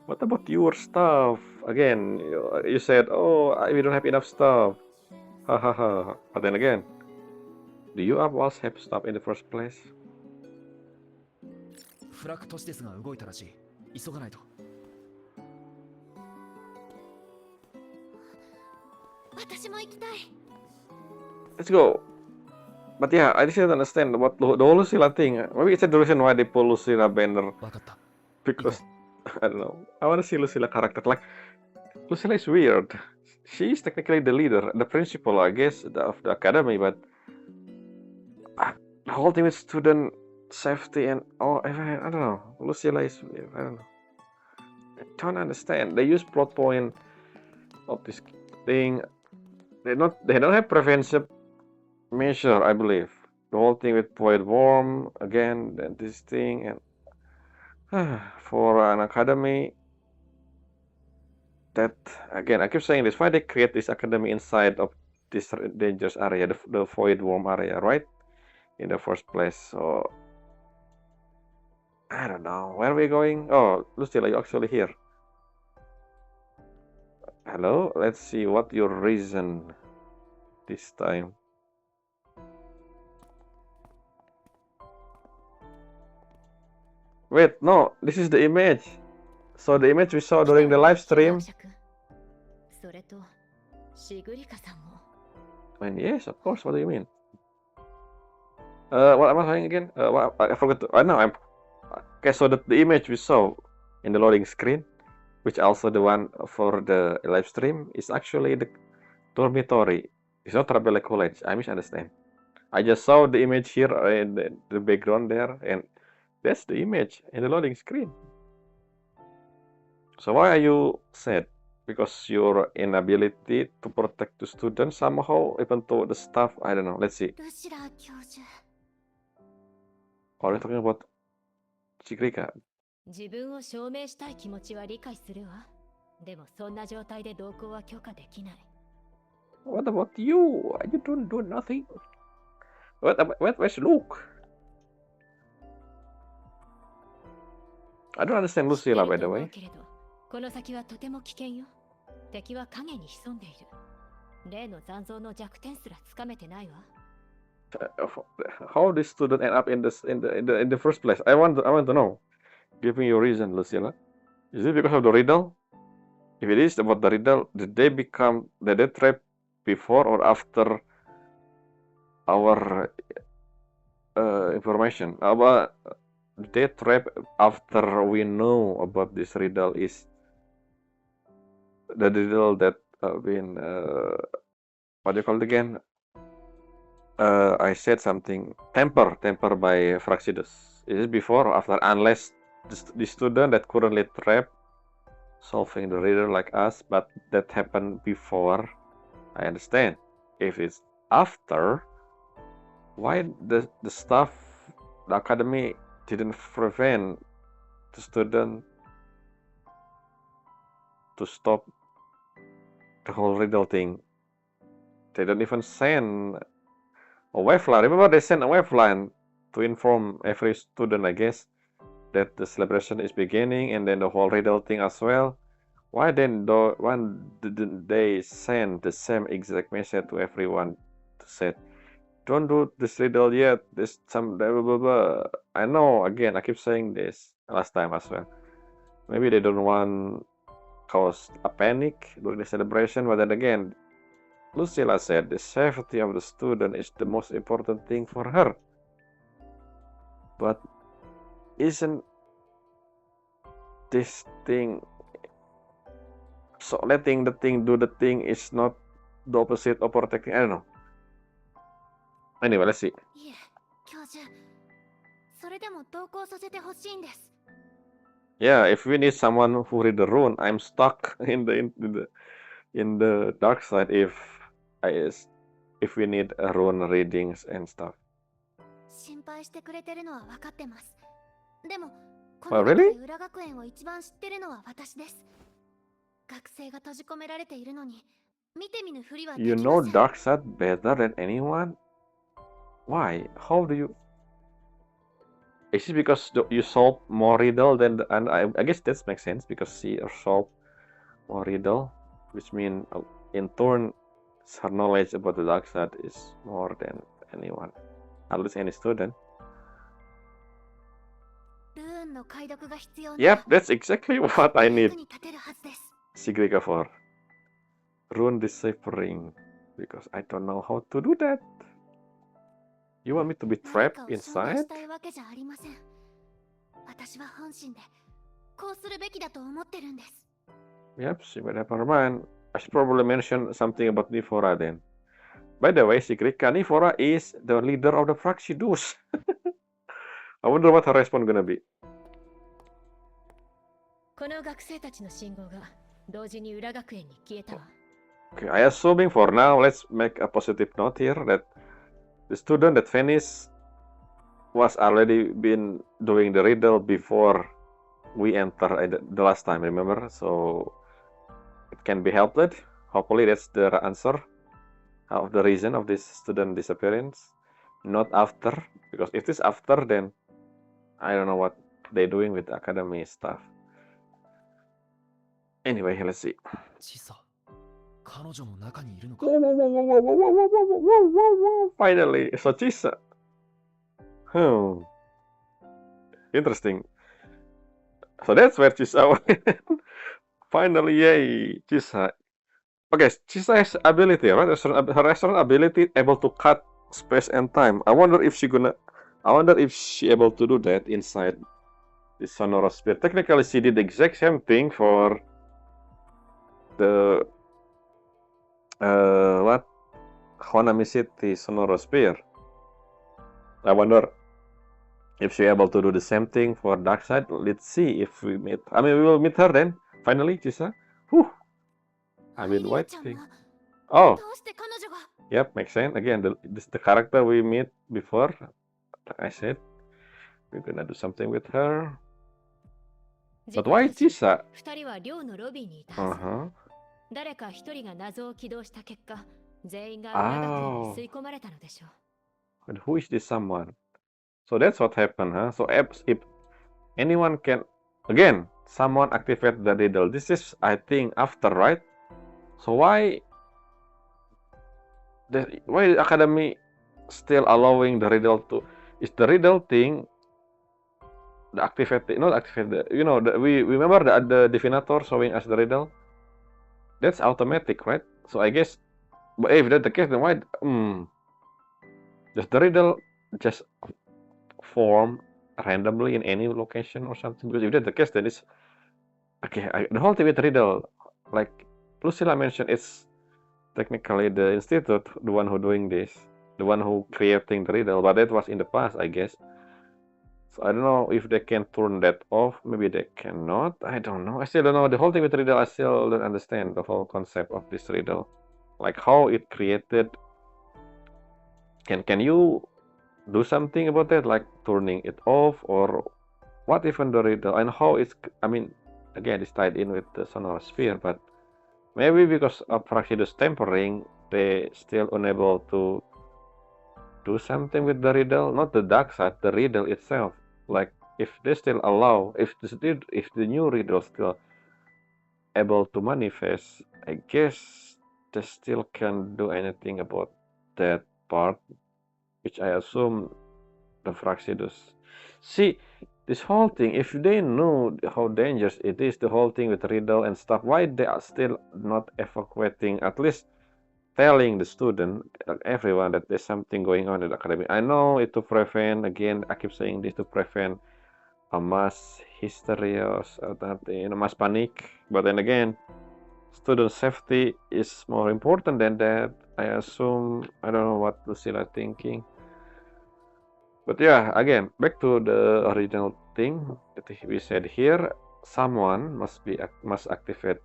What about your stuff? Again, you said, oh, we don't have enough stuff. Ha ha ha. But then again, do you always have stuff in the first place? フラッグ都市ですが動いたらしい。急がないと。私も行きたい。 Let's go. But yeah, I didn't understand about the whole Lucilla thing. Maybe it's the reason why they pull Lucilla banner. わかった。 Because, I don't know, I want to see Lucilla character. Like, Lucilla is weird. She is technically the leader, the principal, I guess, of the academy, but the whole thing with student safety and oh, I don't know. Lucilla is weird. I don't know. I don't understand. They use plot point of this thing. They don't have prevention measure, I believe. The whole thing with void worm again, then this thing, and for an academy. That again, I keep saying this. Why they create this academy inside of this dangerous area, the void worm area, right? In the first place. So I don't know. Where are we going? Oh, Lucilla, are you actually here? Hello. Let's see what your reason this time. Wait, no. This is the image. So the image we saw during the live stream. I mean, yes, of course. What do you mean? What am I saying again? I forgot to. I know. Okay. So the image we saw in the loading screen, which also the one for the live stream, is actually the dormitory. It's not Trabele College. I misunderstand. I just saw the image here in the background there, and that's the image in the loading screen. So why are you sad? Because your inability to protect the students somehow, even though the staff, I don't know. Let's see. Are you talking about Sigrika? 自分を証明したい気持ちは理解するわ。でもそんな状態で同行は許可できない。 What about you? You don't do nothing. Where's Luke? I don't understand Lucilla, by the way. この先はとても危険よ。敵は影に潜んでいる。例の残像の弱点すらつかめてないわ。How this student end up in the first place? I want to know. Give me your reason, Lucilla. Is it because of the riddle? If it is about the riddle, did they trap before or after our information? Did they trap after we know about this riddle is the riddle that been what do you call it again? I said something temper by Fraxidus. Is it before or after? Unless the student that currently trapped solving the riddle like us, but that happened before, I understand. If it's after, why the staff, the academy didn't prevent the student to stop the whole riddle thing? They don't even send a wave line. Remember, they sent a wave line to inform every student, I guess, that the celebration is beginning, and then the whole riddle thing as well. Why didn't they send the same exact message to everyone to say, don't do this riddle yet, this some blah, blah, blah. I know, again, I keep saying this last time as well. Maybe they don't want cause a panic during the celebration, but then again, Lucilla said the safety of the student is the most important thing for her. But isn't this thing, so letting the thing do the thing is not the opposite of protecting? I don't know. Anyway, let's see. いえ、教授。それでも同行させてほしいんです。Yeah, if we need someone who read the rune, I'm stuck in the dark side if we need rune readings and stuff. 心配してくれてるのは分かってます。でも、こ Oh, の中 really? で裏学園を一番知ってるのは私です。学生が閉じ込められているのに、見て見ぬふりはでき You ま know せん。 dark side better than anyone? Why? How do you? Is it because you solve more riddle than and I guess that makes sense because she solved more riddle, which means in turn her knowledge about the dark side is more than anyone, at least any student. ルーンの解読が必要な Yep, that's exactly what I 役 need に立てるはずです。 Sigrika for. Rune deciphering, because I don't know how to do that. You want me to be 何 trapped かを証明 inside? したいわけじゃありません。私は本心でこうするべきだと思ってるんです。 Yep, never mind. I should probably mention something about Nifora then. By the way, Sigrika, Nifora is the leader of the Fraxidus. I wonder what her response gonna be. この学生たちの信号が同時に裏学園に消えたわ。 Okay, I assuming for now, let's make a positive note here that the student that vanished was already been doing the riddle before we enter the last time, remember? So it can be helped. Hopefully that's the answer of the reason of this student disappearance, not after, because if it's after, then I don't know what they're doing with the academy stuff. Anyway, let's see. チサ、彼女も中にいるのか。 Whoa, whoa, whoa, whoa, whoa, whoa, whoa, whoa, whoa, whoa, whoa, whoa. Finally, so Chisa. Interesting. So that's where Chisa went. Finally, yay, Chisa. Okay, Chisa has ability, right? Her restaurant ability able to cut space and time. I wonder if she able to do that inside this sonorous sphere. Technically, she did the exact same thing for the what Honami City sonorous sphere. I wonder if she able to do the same thing for dark side. Let's see if we meet. I mean, we will meet her then. Finally, Chisa. Whew. I've been アイリアちゃん waiting. も Oh, どうして彼女が yep, makes sense. Again, the character we meet before. Like I said, we're gonna do something with her. 事 But 故 why 当時 Chisa? 二人は寮のロビーにいたはず。 Uh-huh. 誰か一人が謎を起動した結果、全員が裏学園に吸い込まれたのでしょう。 But who is this someone? So that's what happened, huh? So if anyone can, again, someone activate the riddle. This is, I think, after, right? So why why the academy still allowing the riddle to? Is the riddle thing the activate? Not activate. We remember the divinator showing us the riddle. That's automatic, right? So I guess, but if that's the case, then why? Does the riddle just form randomly in any location or something? Because if that's the case, then it's okay. The whole thing with riddle, like Lucilla mentioned, it's technically the institute, the one who doing this, the one who creating the riddle, but that was in the past, I guess. So I don't know if they can turn that off. Maybe they cannot. I don't know. I still don't know. The whole thing with riddle, I still don't understand the whole concept of this riddle, like how it created. Can you do something about that, like turning it off, or what even the riddle and how it's? I mean, again, it's tied in with the sonar sphere, but maybe because of Fractidus tempering, they still unable to do something with the riddle, not the dark side, the riddle itself. Like if they still allow, if the new riddle still able to manifest, I guess they still can do anything about that part, which I assume the Fractidus. See, this whole thing, if they knew how dangerous it is, the whole thing with riddle and stuff, why they are still not evacuating, at least telling the student, everyone, that there's something going on in the academy. I know it to prevent, again, I keep saying this, to prevent a mass hysteria or something, mass panic. But then again, student safety is more important than that. I assume, I don't know what Lucilla thinking. But yeah, again, back to the original thing that we said here, someone must activate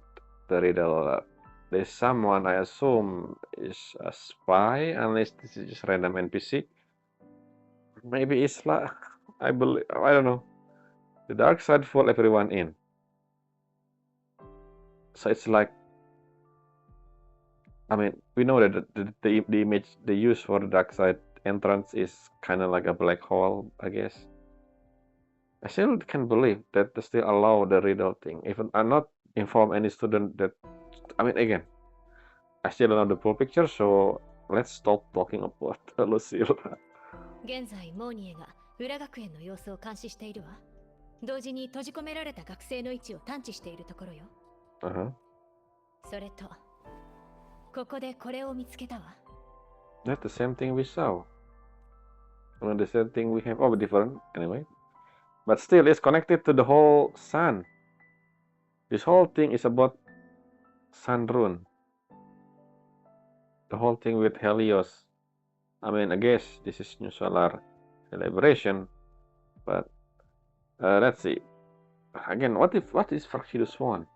the riddle. There's someone, I assume, is a spy, unless this is just random NPC. Maybe Isla, I believe, I don't know. The dark side fool everyone in. So it's like, I mean, we know that the image they use for the dark side entrance is kind of like a black hole, I guess. I still can't believe that they still allow the riddle thing. Even I'm not inform any student that, I mean, again, I still don't know the full picture, so let's stop talking about Lucille. 現在モーニエが裏学園の様子を監視しているわ。同時に閉じ込められた学生の位置を探知しているところよ。それとここでこれを見つけたわ。That's the same thing we saw. Well, the same thing we have. Oh, different anyway. But still, it's connected to the whole sun. This whole thing is about sun rune. The whole thing with Helios. I mean, I guess this is new solar celebration, but let's see. Again, what is Fractidus want?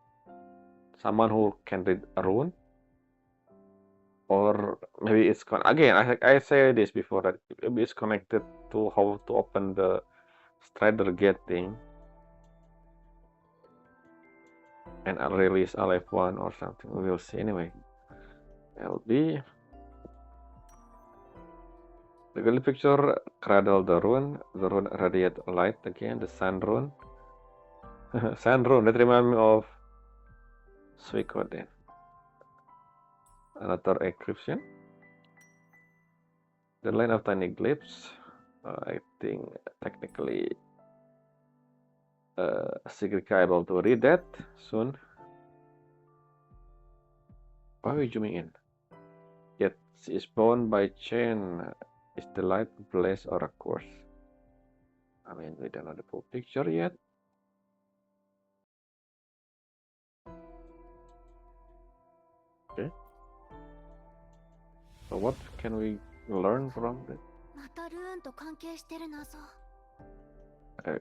Someone who can read a rune, or maybe it's again. I say this before, that maybe it's connected to how to open the Strider Gate thing, and I'll release LF1 or something. We will see anyway. LB. The early picture cradle the rune radiate light again, the sun rune. Sun rune, that reminds me of Suikoden. Another encryption. The line of tiny glyphs. I think technically Sigrika able to read that soon. Why are we zooming in? Yet she is bound by chain. Is the light blaze or a course? I mean, we don't know the full picture yet. Okay. So what can we learn from that? またルーンと関係してる謎。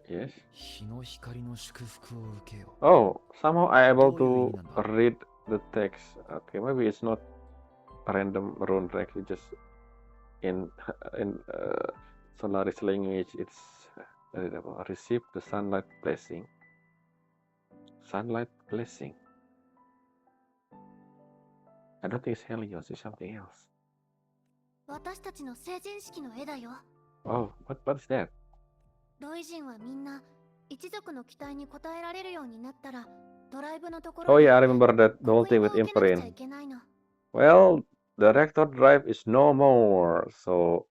Yes. 日の光の祝福を受けよ。Oh, somehow I able to read the text. Okay, maybe it's not a random rune text. It's just in Solaris language. It's receive the sunlight blessing. Sunlight blessing. I don't think it's Helios. It's something else. 私たちの成人式の絵だよ。Oh, what is that? ロイ人はみんな一族の期待に応えられるようになったらドライブのところ Oh yeah, I remember that the whole thing with Imprint. Well, the reactor drive is no more, so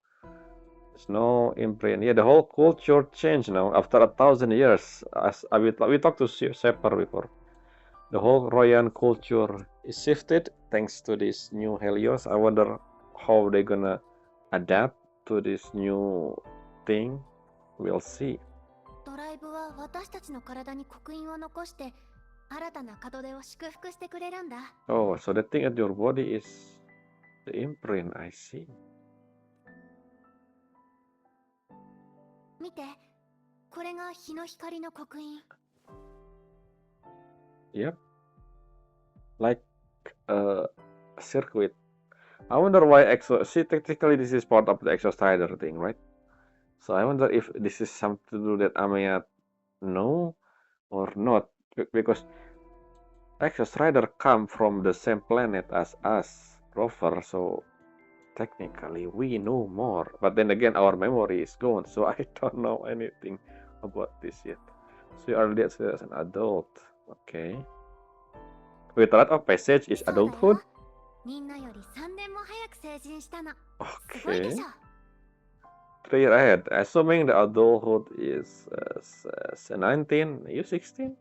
there's no imprint. Yeah, the whole culture changed now after 1,000 years. As we talked to Shepard before, the whole Royan culture is shifted thanks to this new Helios. I wonder how they're gonna adapt to this new thing. We'll see. ドライブは私たちの体に刻印を残して新たな門出を祝福してくれるんだ。 Oh, so the thing at your body is the imprint. I see. 見て、これが日の光の刻印。 Yep. Like a circuit. I wonder why See, technically this is part of the Exostrider thing, right? So I wonder if this is something to do that Amaya know or not, because Exostrider come from the same planet as us, Rover. So technically we know more. But then again, our memory is gone, so I don't know anything about this yet. So you are dead as an adult. Okay. Wait, rite of passage is そうだよ。 adulthood? みんなより3年も早く成人したの。すごいで Okay. しょ。 3 years ahead. Assuming the adulthood is 19, you 16?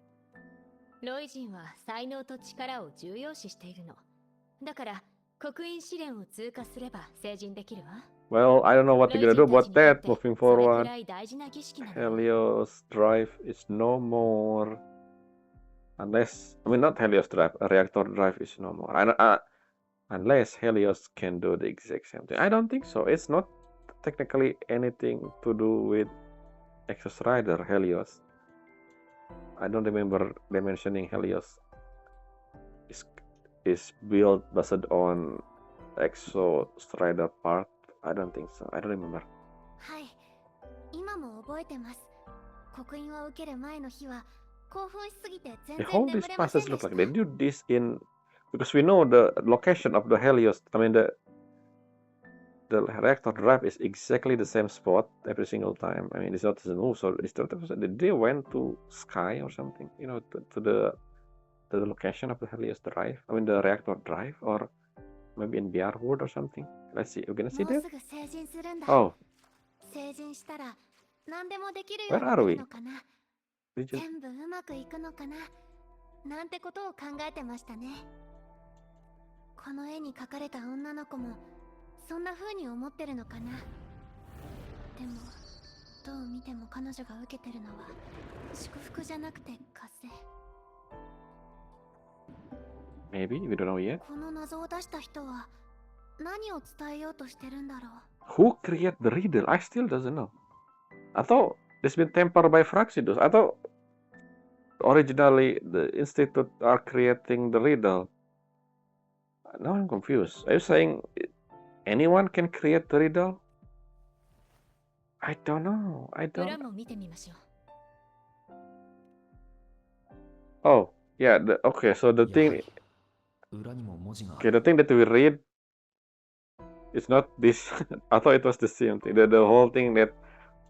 ロイ人は才能と力を重要視しているの。だから、刻印試練を通過すれば成人できるわ。Well, I don't know what they're gonna do about that moving それく forward. らい大事な儀式なのよ。 Helios drive is no more. Unless, I mean, not Helios drive, a reactor drive is no more. Unless Helios can do the exact same thing. I don't think so. It's not technically anything to do with Exostrider Helios. I don't remember them mentioning Helios is built based on Exostrider part. I don't think so. I don't remember. はい、今も覚えてます。刻印を受ける前の日は興奮しすぎて全 Yeah, 然 how 眠 these れません passes で look した。 like? They do this in because we know the location of the Helios. I mean the reactor drive is exactly the same spot every single time. I mean, it's not a move, so it's not. They went to sky or something, you know, to the location of the Helios drive. I mean, the reactor drive, or maybe in Biarwood or something. Let's see. We're gonna see もう that. すぐ成人するんだ。 Oh, 成人したら何でもできるよう where に are なる we? のかな。 Did you? 全部うまくいくのかな。なんてことを考えてましたね。この絵に描かれた女の子もそんな風に思ってるのかな。でもどう見ても彼女が受けてるのは祝福じゃなくて風。 Maybe we don't know yet. この謎を出した人は何を伝えようとしてるんだろう。 Who created the riddle? I still doesn't know. I thought this been tempered by Fraxidus. I thought originally the institute are creating the riddle. Now I'm confused. Are you saying anyone can create the riddle? I don't know. I 裏 don't. も見てみましょう。 Oh, yeah. Okay, so the やは thing. り裏にも文字があ Okay, る。 the thing that we read is not this. I thought it was the same thing. The whole thing that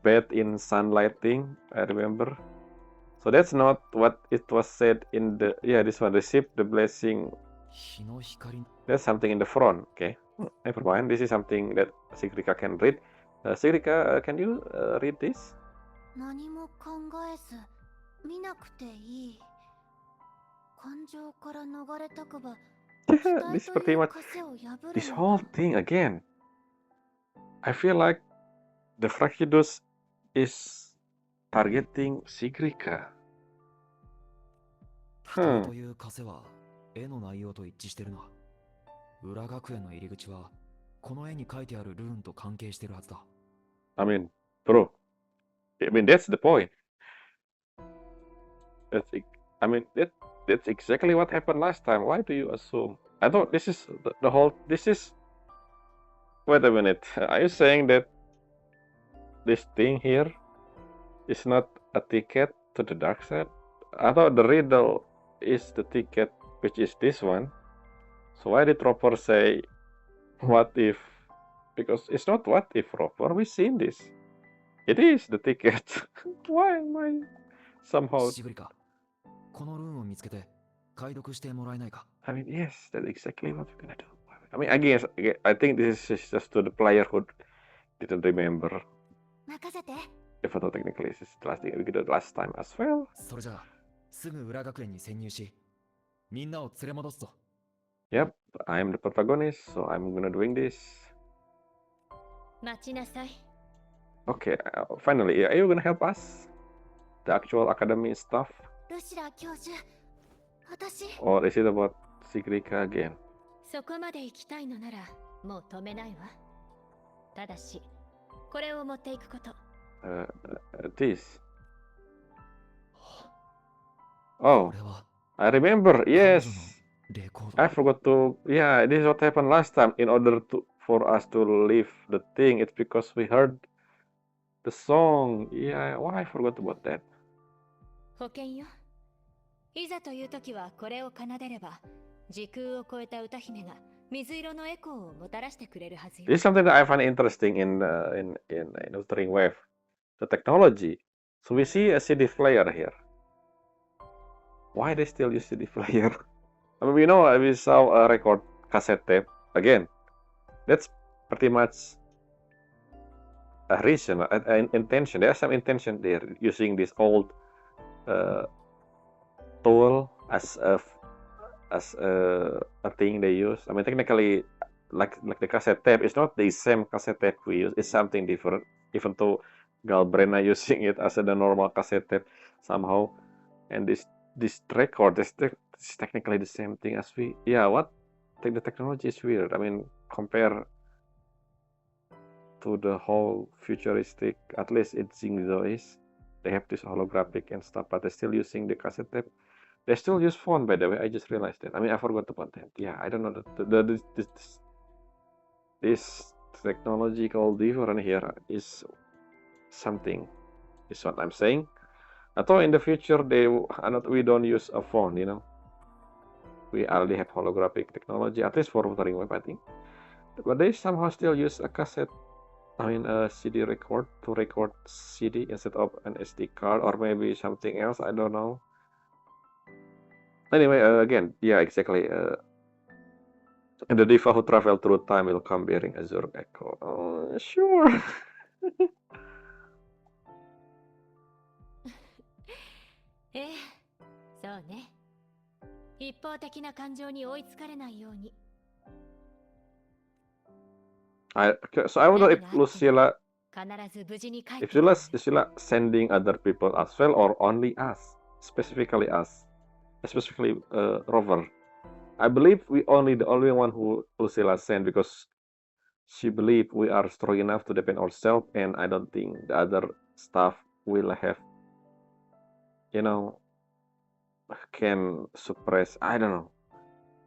bed in sunlight thing. I remember. So that's not what it was said in the. Yeah, this one. Receive the blessing. 日の光。 That's something in the front. Okay. Never mind. This is something that Sigrika can read. Sigrika, can you read this? 何も考えず見なくていい。感情から逃れたくば This pretty much. This whole thing again. I feel like the Fraccidus is targeting Sigrika. 人という枷は絵の内容と一致してるな。裏学園の入り口はこの絵に書いてあるルーンと関係してるはずだ。I mean, bro. I mean, that's the point. I mean, that's exactly what happened last time. Why do you assume? I thought this is the whole. This is. Wait a minute. Are you saying that this thing here is not a ticket to the dark side? I thought the riddle is the ticket, which is this one. So why did Roper say, what if? Because it's not what if, Roper. We've seen this. It is the ticket. Why am I somehow... シグリカ、このルーンを見つけて解読してもらえないか。 I mean, yes, that's exactly what we're gonna do. I mean, again, I think this is just to the player who didn't remember. 任せて。 The photo technically is the last thing we did last time as well. それじゃあ、すぐ裏学園に潜入し、みんなを連れ戻すぞ。Yep, I'm the protagonist, so I'm gonna doing this. 待ちなさい。 Okay, finally, are you gonna help us? The actual academy stuff? ルシラ教授、私。 Or is it about Sigrika again? そこまで行きたいのなら、もう止めないわ。ただし、これを持っていくこと。This. Oh, これは I remember. 彼女 Yes, のレコード。 I forgot to. Yeah, this is what happened last time. In order for us to leave the thing, it's because we heard the song. Yeah, why I forgot about that? 保険よ。いざという時はこれを奏でれば、時空を超えた歌姫が水色のエコーをもたらしてくれるはずよ。 This is something that I find interesting in Wuthering Wave, the technology. So we see a CD player here. Why they still use CD player? I mean, we saw a record cassette tape again. That's pretty much a reason, an intention. There's some intention there using this old tool as a thing they use. I mean, technically, like the cassette tape, it's not the same cassette tape we use. It's something different. Even though Galbrena using it as the normal cassette tape somehow, and this record is technically the same thing as we. Yeah, what? The technology is weird. I mean, compare to the whole futuristic, at least it Zingzo is. They have this holographic and stuff, but they're still using the cassette tape. They still use phone, by the way. I just realized that. I mean, I forgot about that. Yeah, I don't know that this technological difference here is something. Is what I'm saying. I thought in the future we don't use a phone. We already have holographic technology, at least for Wuthering Waves, I think. But they somehow still use a cassette. I mean, a CD record to record CD instead of an SD card, or maybe something else. I don't know. Anyway, again, yeah, exactly. And the diva who travel through time will come bearing a Zurg echo. Sure. ええ、そうね。一方的な感情に追いつかれないように。 So I wonder if Lucilla 必ず無事に帰って if くるわね。 Lucilla sending other people as well, or only us, specifically us, specifically Rover. I believe the only one who Lucilla sent because she believed we are strong enough to defend ourselves, and I don't think the other staff will have, can suppress. I don't know.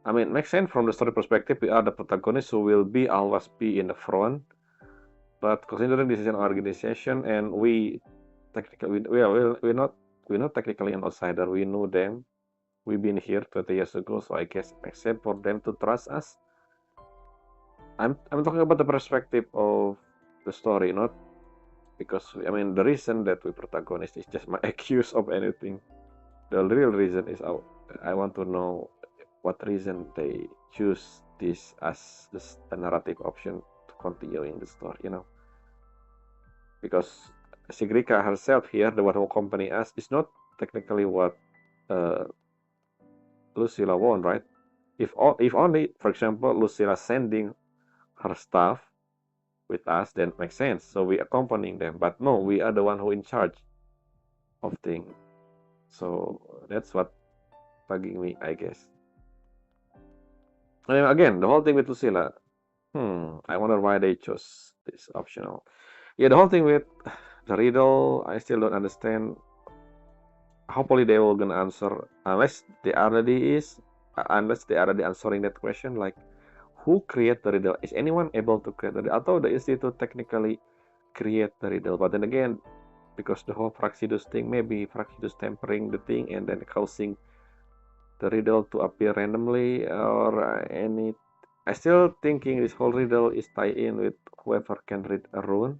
I mean, makes sense from the story perspective. We are the protagonists who will always be in the front. But considering this is an organization, and we're not technically an outsider. We know them. We've been here 20 years ago, so I guess it makes sense for them to trust us. I'm talking about the perspective of the story, not because the reason that we protagonist is just my excuse of anything. The real reason is I want to know what reason they choose this as a narrative option to continue in the story, because Sigrika herself here, the one who accompany us, is not technically what Lucilla won, right? If only, for example, Lucilla sending her staff with us, then makes sense. So we accompanying them, but no, we are the one who in charge of things. So that's what bugging me, I guess. And again, the whole thing with Lucilla, I wonder why they chose this optional. Yeah, the whole thing with the riddle, I still don't understand. Hopefully they will gonna answer, unless they already answering that question, like who create the riddle? Is anyone able to create the riddle? Although the institute technically create the riddle, but then again, because the whole Fraxidus thing, maybe Fraxidus tempering the thing and then causing the riddle to appear randomly, or any. I still thinking this whole riddle is tied in with whoever can read a rune,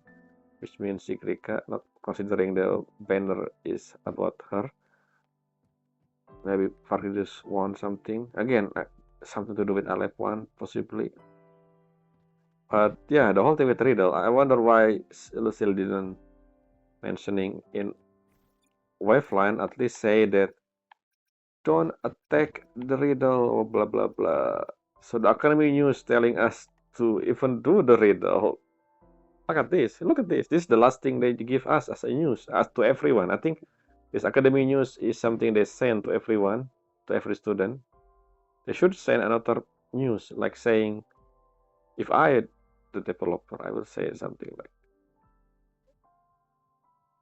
which means Sigrika, not considering the banner is about her. Maybe Fraxidus won something. Again, something to do with Alep 1, possibly. But yeah, the whole thing with riddle, I wonder why Lucille didn't mentioning in Waveline at least say that don't attack the riddle or blah blah blah. So the Academy News telling us to even do the riddle. Look at this. Look at this. This is the last thing they give us as a news, as to everyone. I think this Academy News is something they send to everyone, to every student. They should send another news, like saying, if I, the developer, I will say something like,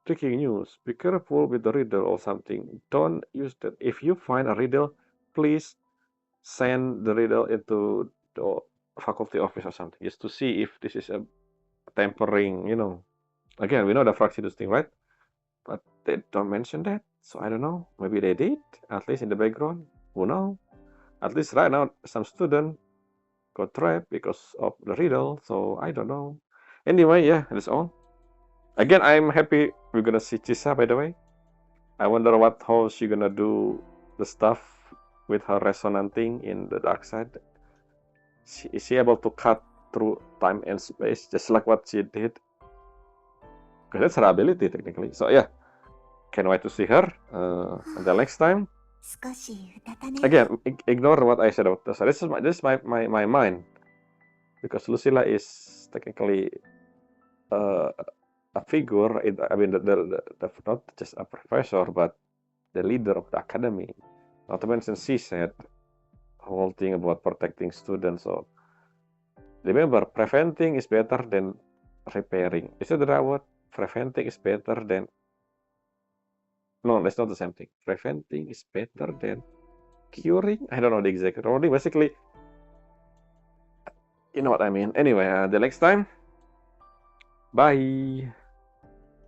breaking news, be careful with the riddle or something. Don't use that. If you find a riddle, please send the riddle into the faculty office or something, just to see if this is a tampering, Again, we know the Fraxidus thing, right? But they don't mention that, so I don't know. Maybe they did, at least in the background. Who knows? At least right now, some student got trapped because of the riddle, so I don't know. Anyway, yeah, that's all. Again, I'm happy we're gonna see Chisa, by the way. I wonder how she gonna do the stuff with her resonanting in the dark side. Is she able to cut through time and space just like what she did? Because that's her ability technically. So yeah, can't wait to see her. Until next time. Again, ignore what I said about this. This is my mind, because Lucilla is technically a figure. I mean, the not just a professor, but the leader of the academy. Not to mention, she said the whole thing about protecting students. So remember, preventing is better than repairing. Is that the right word? Preventing is better than. No, that's not the same thing. Preventing is better than curing. I don't know the exact wording. Basically, you know what I mean. Anyway, the next time. Bye.